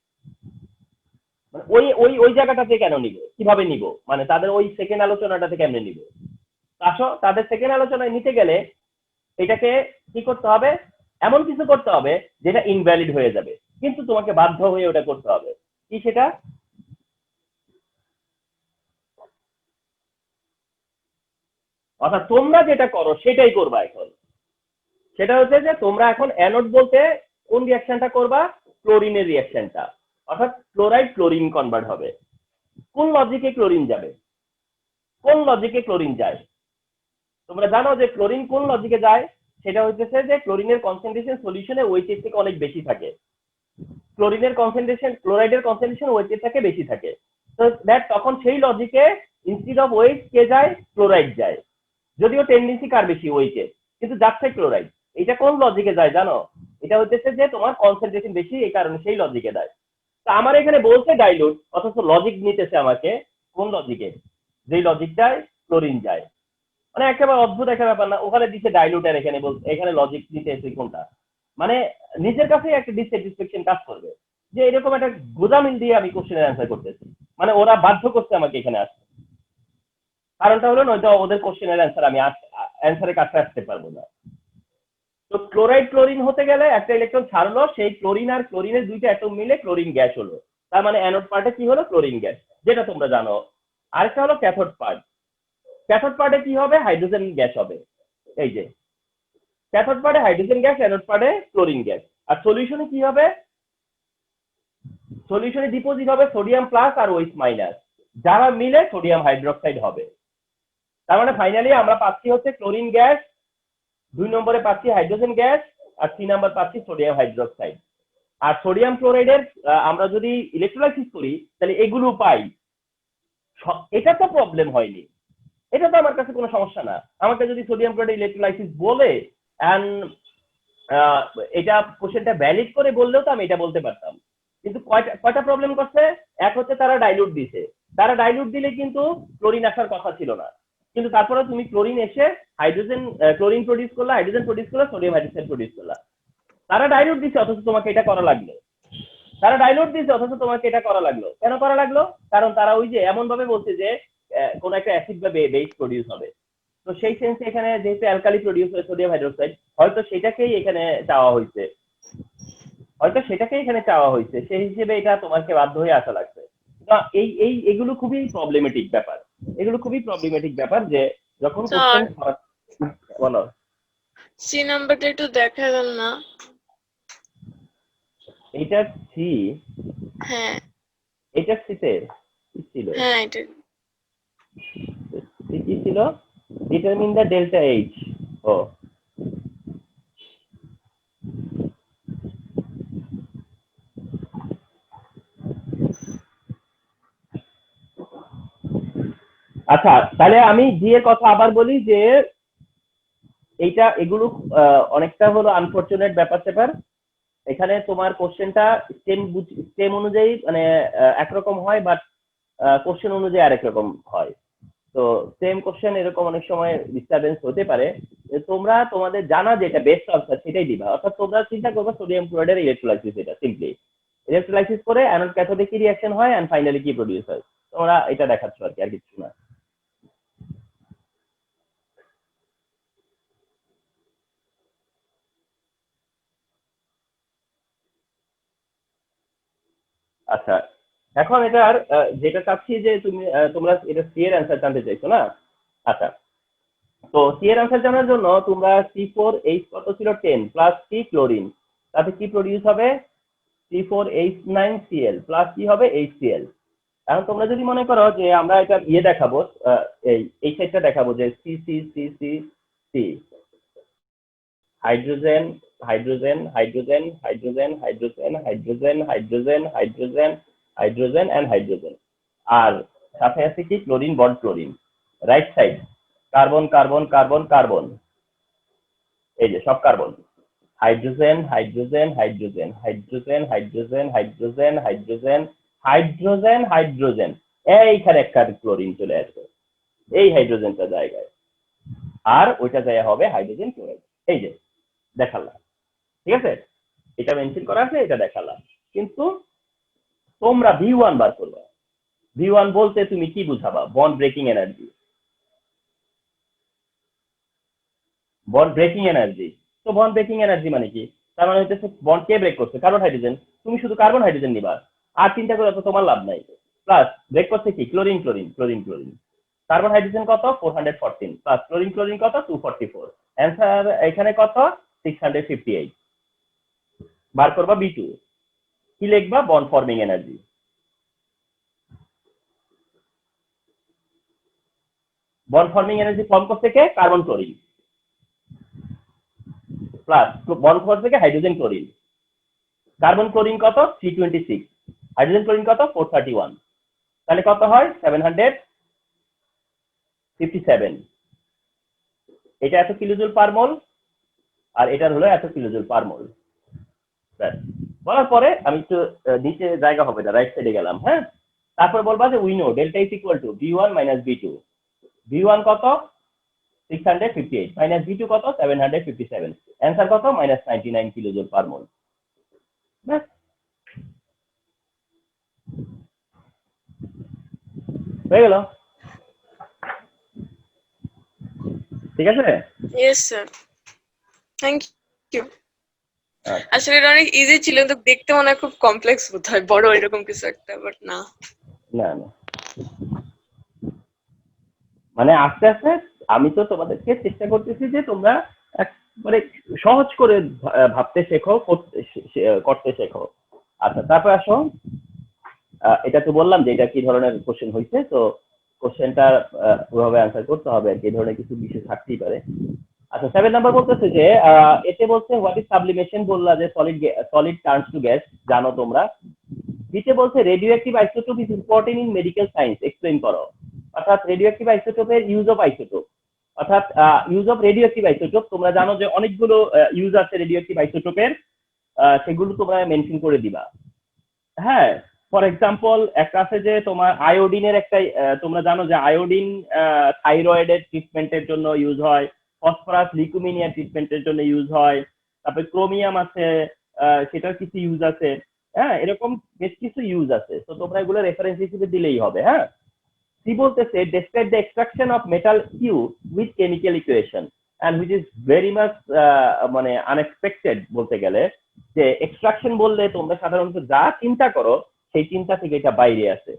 মানে ওই ওই ওই জায়গাটাতে কেন নিব, কিভাবে নিব, মানে তাদের ওই সেকেন্ড আলোচনাটাতে কেমনে নিব? আসো, তাদের সেকেন্ড আলোচনায় নিতে গেলে এটাকে কি করতে হবে? এমন কিছু করতে হবে যেটা ইনভ্যালিড হয়ে যাবে, কিন্তু তোমাকে বাধ্য হয়ে ওটা করতে হবে। কি সেটা? অর্থাৎ তোমরা যেটা করো সেটাই করবা এখন। সেটা হচ্ছে যে তোমরা এখন অ্যানোড বলতে কোন রিয়াকশনটা করবা? ক্লোরিনের রিয়াকশনটা, অর্থাৎ ক্লোরাইড ক্লোরিন কনভার্ট হবে। কোন লজিকে ক্লোরিন যাবে? তোমরা জানো যে ক্লোরিন কোন লজিকে যায়? সেটা হচ্ছে যে ক্লোরিনের কনসেন্ট্রেশন সলিউশনে ওয়েটের থেকে অনেক বেশি থাকে, ক্লোরাইডের কনসেন্ট্রেশন ওয়েটের থেকে বেশি থাকে। তো দ্যাট তখন সেই লজিকে ইনস্টিড অফ ওয়েট কে যায়? ক্লোরাইড যায়। যদিও টেন্ডেন্সি কার বেশি? ওয়েটের, কিন্তু যাচ্ছে ক্লোরাইড। এটা কোন লজিকে যায় জানো? এটা হচ্ছে যে তোমার কনসেন্ট্রেশন বেশি, এই কারণে সেই লজিকে দেয়। তো আমার এখানে বলছে ডাইলুট, অথচ লজিক নিতেছে আমাকে কোন লজিকে? যেই লজিকটায় ক্লোরিন যায়। মানে একেবারে অদ্ভুত একটা ব্যাপার না? ওখানে দিচ্ছে ডাইলুট আর এখানে লজিক দিতেছে কোনটা? মানে নিজের কাছে একটা ডিসস্যাটিসফ্যাকশন কাজ করবে যে এরকম একটা গোদামিল দিয়ে আমি কোশ্চেনের অ্যান্সার করতেছি, মানে ওরা বাধ্য করছে আমাকে এখানে আসতে। কারণটা হলো নয়তো ওদের কোশ্চেনের অ্যান্সার আমি অ্যান্সারের কাছে আসতে পারবো না। তো ক্লোরাইড ক্লোরিন হতে গেলে একটা ইলেকট্রন ছাড়লো, সেই ক্লোরিন আর ক্লোরিনের দুইটা অ্যাটম মিলে ক্লোরিন গ্যাস হলো। তার মানে অ্যানোড পার্টে কি হলো? ক্লোরিন গ্যাস, যেটা তোমরা জানো। আরেকটা হলো ক্যাথোড পার্টে কি হবে? হাইড্রোজেন গ্যাস হবে। এই যে ক্যাথোড পার্টে হাইড্রোজেন গ্যাস, অ্যানোড পার্টে ক্লোরিন গ্যাস। আর সলিউশনে কি হবে? সলিউশনে ডিপোজিট হবে সোডিয়াম প্লাস আর OH-, যারা মিলে সোডিয়াম হাইড্রোক্সাইড হবে। তার মানে ফাইনালি আমরা পাচ্ছি হচ্ছে ক্লোরিন গ্যাস, 2 নম্বরে পাচ্ছি হাইড্রোজেন গ্যাস, আর 3 নম্বর পাচ্ছি সোডিয়াম হাইড্রোক্সাইড। আর সোডিয়াম ক্লোরাইডের আমরা যদি ইলেকট্রোলাইসিস করি তাহলে এগুলো পাই। এটা তো প্রবলেম হয়নি, এটা তো আমার কাছে কোনো সমস্যা না। আমাকে যদি সোডিয়াম ক্লোরাইড ইলেকট্রোলাইসিস বলে এন্ড এটা কোশ্চেনটা ভ্যালিড করে বললেও তো আমি এটা বলতে পারতাম। কিন্তু কয়টা প্রবলেম করছে? এক হচ্ছে তারা ডাইলুট দিছে, দিলে কিন্তু ক্লোরিন আসার কথা ছিল না, কিন্তু তারপরে তুমি ক্লোরিন এসে ক্লোরিন প্রডিউস করলা, হাইড্রোজেন প্রডিউস করলা, সোডিয়াম হাইড্রোক্সাইড প্রডিউস করলা। তারা ডাইলুট দিছে অথচ তোমাকে এটা করা লাগলো। কেন করা লাগলো? কারণ তারা ওই যে এমন ভাবে বলছে যে কোন একটা অ্যাসিড বা বেস প্রডিউস হবে। তো সেই সেন্সে এখানে যেহেতু অ্যালকালি প্রডিউস হয় সোডিয়াম হাইড্রোক্সাইড, হয়তো সেটাকেই এখানে চাওয়া হয়েছে হয়তো সেটাকে এখানে চাওয়া হয়েছে, সেই হিসেবে এটা তোমাকে বাধ্য হয়ে আসা লাগছে। তো এগুলো খুবই প্রবলেমেটিক ব্যাপার, এগুলো খুবই প্রবলেমেটিক ব্যাপার যে যখন কোশ্চেন স্যার বলো। সি নাম্বারটা একটু দেখা গেল না। এটা সি, হ্যাঁ এটা সিতে কি ছিল, হ্যাঁ এটা সি কি ছিল, ডিটারমিন দ্য ডেল্টা এইচ। ও আচ্ছা, তাহলে আমি জি এর কথা আবার বলি যে এগুলো অনেকটা হলো আনফরচুনেট ব্যাপার স্যাপার। এখানে তোমার কোশ্চেনটা স্টেম অনুযায়ী মানে একরকম হয়, বাট কোশ্চেন অনুযায়ী আরেক রকম হয়। তো সেম কোশ্চেন এরকম অনেক সময় ডিস্টারবেন্স হতে পারে। তোমরা তোমাদের জানা যেটা বেস্ট আনসার সেটাই দিবা, অর্থাৎ তোমরা চিন্তা করবে সোডিয়াম ক্লোরাইডের ইলেকট্রোলাইসিস, এটা সিম্পলি ইলেকট্রোলাইসিস করে অ্যানোড ক্যাথোডে কি রিঅ্যাকশন হয় এন্ড ফাইনালি কি প্রডিউস হয়, তোমরা এটা দেখাচ্ছ আর কি, আর কিছু না। আচ্ছা, এখন এটার যেটা চাচ্ছি যে তোমরা এটা সি এর অ্যান্সার জানতে চাইছো না? আচ্ছা, তো সি এর অ্যান্সার জানার জন্য তোমরা C4H কত ছিল 10 প্লাস সি ক্লোরিন, তাতে কি প্রডিউস হবে C4H9Cl প্লাস কি হবে HCl। এখন তোমরা যদি মনে করো যে আমরা এটা দেখাবো, এই সাইডটা দেখাবো যে C C C C C, hydrogen hydrogen hydrogen hydrogen hydrogen hydrogen hydrogen hydrogen hydrogen and hydrogen, আর সাথে আছে কি chlorine bond chlorine. Right side carbon carbon carbon carbon, এই যে সব carbon, hydrogen hydrogen hydrogen hydrogen hydrogen hydrogen hydrogen hydrogen hydrogen, এইখানে একটা chlorine চলে আসবে এই হাইড্রোজেনটা জায়গায়, আর ওইটা জায়গা হবে হাইড্রোজেন ক্লোরাইড। এই যে দেখালাম, ঠিক আছে, এটা মেনশন করা আছে, এটা দেখালাম। কিন্তু তোমরা V1 বার করবা। V1 বলতে তুমি কি বুঝাবা? Bond breaking energy, bond breaking energy. তো বন্ড ব্রেকিং এনার্জি মানে কি? তার মানে হচ্ছে বন্ড কে ব্রেক করছে? Carbon hydrogen. তুমি শুধু কার্বন হাইড্রোজেন নিবা, আর চিন্তা করে তো তোমার লাভ নাই। প্লাস ব্রেক করছে কি? Chlorine chlorine chlorine chlorine. Carbon hydrogen কত? 414 প্লাস ক্লোরিন ক্লোরিন কত? 244। অ্যান্সার এখানে কত? 658। বার করবা B2, কি লিখবা? Bond forming energy. Bond forming energy form করতে কে? Carbon chlorine plus bond form থেকে হাইড্রোজেন ক্লোরিন। কার্বন ক্লোরিন কত? 326, হাইড্রোজেন ক্লোরিন কত? 431। তাহলে কত হয়? 757। এটা এত কিলোজুল পার মোল, আর এটার হলো এত কিলোজুল পার মোল। বলার পরে আমি একটু নিচে জায়গা হবে না, রাইট সাইডে গেলাম। হ্যাঁ, তারপর বলবা যে we know delta is equal to V1 minus V2। V1 কত? 658 মাইনাস V2 কত? 757। অ্যান্সার কত? -99 কিলোজুল পার মোল। হয়ে গেল, ঠিক আছে। Yes sir, thank you. আসলে এটা অনেক ইজি ছিল, কিন্তু দেখতে মনে হয় খুব কমপ্লেক্স বোধ হয়, বড় এরকম কিছু একটা, বাট না। না না, মানে আস্তে আস্তে আমি তো তোমাদেরকে চেষ্টা করতেছি যে তোমরা মানে সহজ করে ভাবতে শেখো, করতে শেখো। আচ্ছা, তারপর আসো, এটা তো বললাম যে এটা কি ধরনের কোশ্চেন হয়েছে, তো কোশ্চেনটা ওভাবে অ্যান্সার করতে হবে আর কি, এই ধরনের কিছু বিষয় থাকতেই পারে। আচ্ছা, 7 নাম্বার বলতেছে যে এতে বলছে হোয়াট ইজ সাবলিমেশন, বললা যে সলিড টার্নস টু গ্যাস, জানো তোমরা। দিতে বলছে radio active isotope is important in medical science, explain করো। অর্থাৎ রেডিও অ্যাক্টিভ আইসোটোপের ইউজ অফ আইসোটোপ, অর্থাৎ use of radio active isotope. তোমরা জানো যে অনেকগুলো ইউজ আছে রেডিও অ্যাক্টিভ আইসোটোপের, সেগুলো তোমরা মেনশন করে দিবা। হ্যাঁ, ফর এক্সাম্পল একটা আছে যে তোমার আয়োডিনের একটা, তোমরা জানো যে আয়োডিন থাইরয়েডের ট্রিটমেন্টের জন্য ইউজ হয়, ফসফরাস লিকুমিনিয়া ট্রিটমেন্টের জন্য ইউজ হয়, তারপরে ক্রোমিয়াম আছে, সেটার কিছু ইউজ আছে। হ্যাঁ, এরকম বেশ কিছু ইউজ আছে, তো তোমরা এগুলো রেফারেন্স হিসেবে দিলেই হবে। হ্যাঁ, সি বলতেছে describe the extraction of metal Q with chemical equation, and which is very much মানে আনএক্সপেক্টেড বলতে গেলে, যে এক্সট্রাকশন বললে তোমরা সাধারণত যা চিন্তা করো সেই চিন্তা থেকে এটা বাইরে আসে।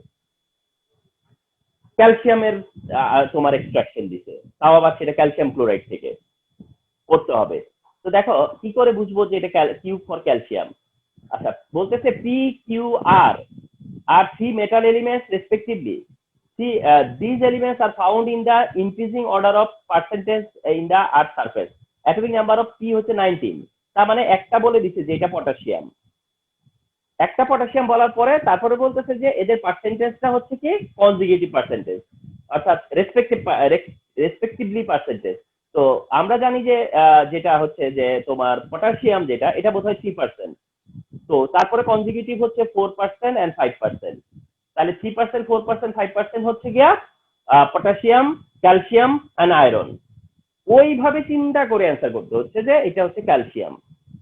ক্যালসিয়ামের তোমার এক্সট্রাকশন দিছে, তাও আবার সেটা ক্যালসিয়াম ক্লোরাইড থেকে করতে হবে। তো দেখো কি করে বুঝবো যে এটা কিউ ফর ক্যালসিয়াম? আচ্ছা, বলতেছে P Q R are three metal elements respectively. See, these elements are found in the increasing order of percentage in the earth surface. Atomic number of P হচ্ছে 19। তার মানে একটা বলে দিচ্ছে যে এটা পটাশিয়াম, একটা পটাশিয়াম বলার পরে তারপরে বলতেছে যে এদের পার্সেন্টেজটা হচ্ছে কি কনজুগেটিভ পার্সেন্টেজ, অর্থাৎ রেসপেক্টিভলি পার্সেন্টেজ। তো আমরা জানি যে যেটা হচ্ছে যে তোমার পটাশিয়াম যেটা এটা বোধহয় 3%। তো তারপরে কনজিকিউটিভ হচ্ছে 4% এন্ড 5%। তাহলে 3%, 4%, 5% হচ্ছে গিয়া পটাশিয়াম, ক্যালসিয়াম এন্ড আয়রন। ওইভাবে চিন্তা করে অ্যান্সার করতে হচ্ছে যে এটা হচ্ছে ক্যালসিয়াম।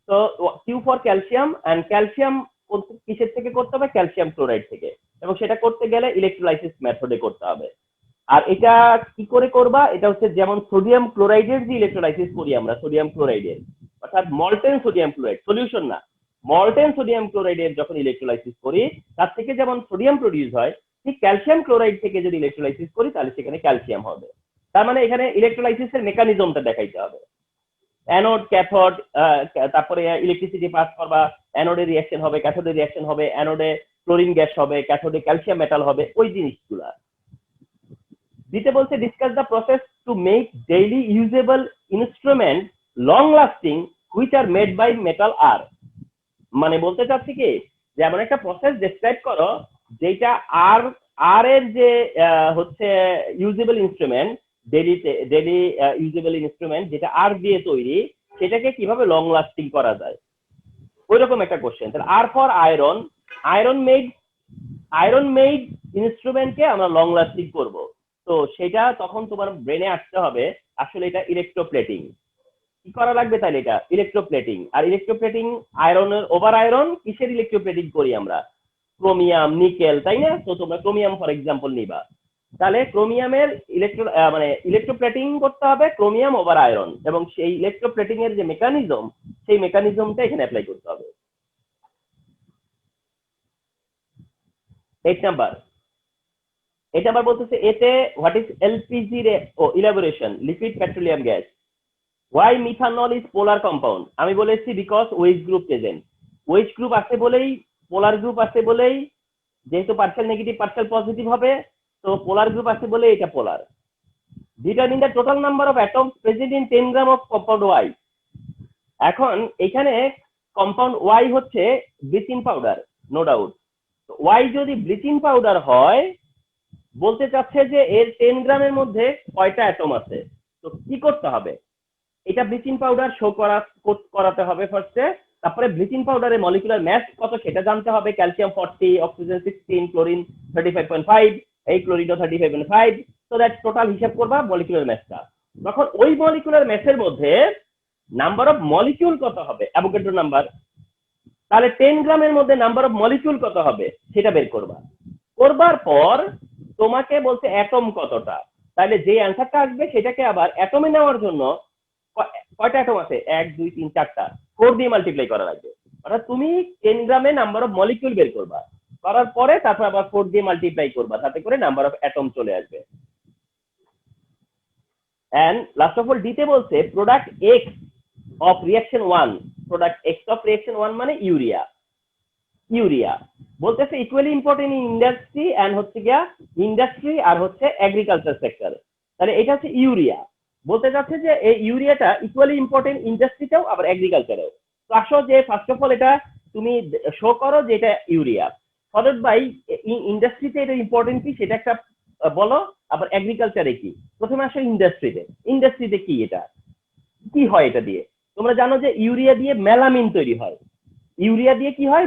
তো Q for calcium, and calcium কিসের থেকে করতে হবে? ক্যালসিয়াম ক্লোরাইড থেকে, এবং সেটা করতে গেলে ইলেকট্রোলাইসিস মেথডে করতে হবে। আর এটা কি করে করবা? এটা হচ্ছে যেমন সোডিয়াম ক্লোরাইডের যে ইলেকট্রোলাইসিস করি আমরা, সোডিয়াম ক্লোরাইডের অর্থাৎ মল্টেন সোডিয়াম ক্লোরাইড, সলিউশন না, মল্টেন সোডিয়াম ক্লোরাইডের যখন ইলেকট্রোলাইসিস করি তার থেকে যেমন সোডিয়াম প্রডিউস হয়, ঠিক ক্যালসিয়াম ক্লোরাইড থেকে যদি ইলেকট্রোলাইসিস করি তাহলে সেখানে ক্যালসিয়াম হবে। তার মানে এখানে ইলেকট্রোলাইসিসের মেকানিজমটা দেখাইতে হবে। অ্যানোড, ক্যাথোড, তারপরে ইলেকট্রিসিটি পাস করবা, অ্যানোডে রিঅ্যাকশন হবে, ক্যাথোডে রিঅ্যাকশন হবে, অ্যানোডে ক্লোরিন গ্যাস হবে, ক্যাথোডে ক্যালসিয়াম মেটাল হবে, ওই জিনিসগুলা দিতে বলছে। Discuss the process to make daily usable instrument long lasting which are made by metal are. মানে বলতে চাচ্ছি কি যে এমন একটা প্রসেস ডেসক্রাইব করো যেটা আর এর যে হচ্ছে usable instrument, daily usable instrument যেটা আর দিয়ে তৈরি, সেটাকে কিভাবে লং লাস্টিং করা যায়, ওইরকম একটা কোশ্চেন। তাহলে আর ফর আয়রন, আয়রন মেড ইনস্ট্রুমেন্টকে আমরা লং লাস্টিং করব। তো সেটা তখন তোমার ব্রেনে আসতে হবে আসলে এটা ইলেকট্রোপ্লেটিং। কি করা লাগবে? তাহলে এটা ইলেকট্রোপ্লেটিং। আর ইলেকট্রোপ্লেটিং আয়রনের ওভার আয়রন কিসের ইলেকট্রোপ্লেটিং করি আমরা? ক্রোমিয়াম, নিকেল, তাই না? তো তোমরা ক্রোমিয়াম ফর এক্সাম্পল নিবা, তাহলে ক্রোমিয়ামের ইলেকট্রোপ্লেটিং করতে হবে ক্রোমিয়াম ওভার আয়রন, এবং সেই ইলেকট্রোপ্লেটিং এর যে মেকানিজম, সেই মেকানিজমটা এখানে অ্যাপ্লাই করতে হবে। 8 নাম্বার বলতেছে এতে what is LPG elaboration, liquid petroleum gas. Why methanol is polar compound? আমি বলেছি because OH group present. OH group আছে বলেই, পোলার গ্রুপ আছে বলেই, যেহেতু পার্শিয়াল নেগেটিভ পার্শিয়াল পজিটিভ হবে, তো পোলার গ্রুপ আছে বলে এটা polar. Determine the total number of atoms present in 10 gram of compound Y. এখন এখানে কম্পাউন্ড ওয়াই হচ্ছে bleaching powder, no doubt. Y যদি ব্লিচিং পাউডার হয়, বলতে চাচ্ছে যে এর 10 গ্রামের মধ্যে কয়টা অ্যাটম আছে। তো কি করতে হবে? এটা ব্লিচিং পাউডার শো করাতে হবে ফার্স্টে, তারপরে ব্লিচিং পাউডারের মলিকুলার ম্যাস কত সেটা জানতে হবে। ক্যালসিয়াম 40, অক্সিজেন 16, ক্লোরিন 35.5, এই ক্লোরিনও 35.5। তো দ্যাট টোটাল হিসাব করবা মলিকুলার ম্যাসটা। তখন ওই মলিকুলার ম্যাসের মধ্যে নাম্বার অফ মলিকিউল কত হবে, অ্যাভোগাড্রো নাম্বার। তাহলে 10 গ্রামের মধ্যে নাম্বার অফ মলিকিউল কত হবে সেটা বের করবা। করবার পর তোমাকে বলছে অ্যাটম কতটা, তাহলে যে অ্যান্সারটা আসবে সেটাকে আবার অ্যাটমে নেওয়ার জন্য কয়টা অ্যাটম আছে, 1 2 3 4টা, 4 দিয়ে মাল্টিপ্লাই করা লাগবে। অর্থাৎ তুমি 10 গ্রামে নাম্বার অফ মলিকিউল বের করবা, করার পরে তারপর আবার 4 দিয়ে মাল্টিপ্লাই করবা, তাতে করে নাম্বার অফ অ্যাটম চলে আসবে। এন্ড লাস্ট অফ অল ডিতে বলছে product X of reaction 1, product X of reaction 1 মানে ইউরিয়া বলতেছে equally important in industry and হচ্ছে গিয়া ইন্ডাস্ট্রি আর হচ্ছে এগ্রিকালচার সেক্টর। তাহলে এটা হচ্ছে ইউরিয়া, বলতে চাচ্ছে যে এই ইউরিয়াটা ইকুয়ালি ইম্পর্টেন্ট ইন্ডাস্ট্রিতেও আবার এগ্রিকালচারেও। তো আসো যে ফার্স্ট অফ অল এটা তুমি শো করো যে এটা ইউরিয়া, ফলোড বাই ইন্ডাস্ট্রিতে এটা ইম্পর্টেন্ট কি সেটা একটা বলো, আবার এগ্রিকালচারে কি। প্রথমে আসো ইন্ডাস্ট্রিতে কি, এটা কি হয়? এটা দিয়ে তোমরা জানো যে ইউরিয়া দিয়ে মেলামিন তৈরি হয়, ইউরিয়া দিয়ে কি হয়?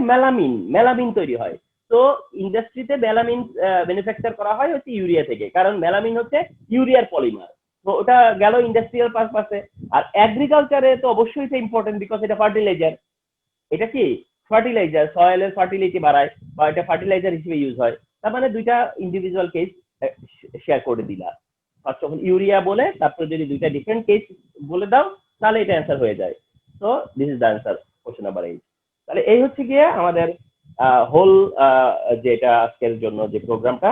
মেলামিন তৈরি হয়। তো ইন্ডাস্ট্রিতে মেলামিন ম্যানুফ্যাকচার করা হয় হচ্ছে ইউরিয়া থেকে, কারণ মেলামিন হচ্ছে ইউরিয়ার পলিমার। তো ওটা গেল ইন্ডাস্ট্রিয়াল পারপাসে। আর এগ্রিকালচারে তো অবশ্যই এটা ইম্পর্টেন্ট বিকজ এটা ফার্টিলাইজার। এটা কি ফার্টিলাইজার, সয়েলের ফার্টিলিটি বাড়ায় বা এটা ফার্টিলাইজার হিসেবে ইউজ হয়। তার মানে দুইটা ইন্ডিভিজুয়াল কেস শেয়ার করে দিলা। ফার্স্ট অফ অল ইউরিয়া বলে তারপর যদি দুইটা ডিফারেন্ট কেস বলে দাও তাহলে এটা অ্যান্সার হয়ে যায়। So this is the answer, question number 8। তাহলে এই হচ্ছে গিয়ে আমাদের হোল যেটা আজকের জন্য যে প্রোগ্রামটা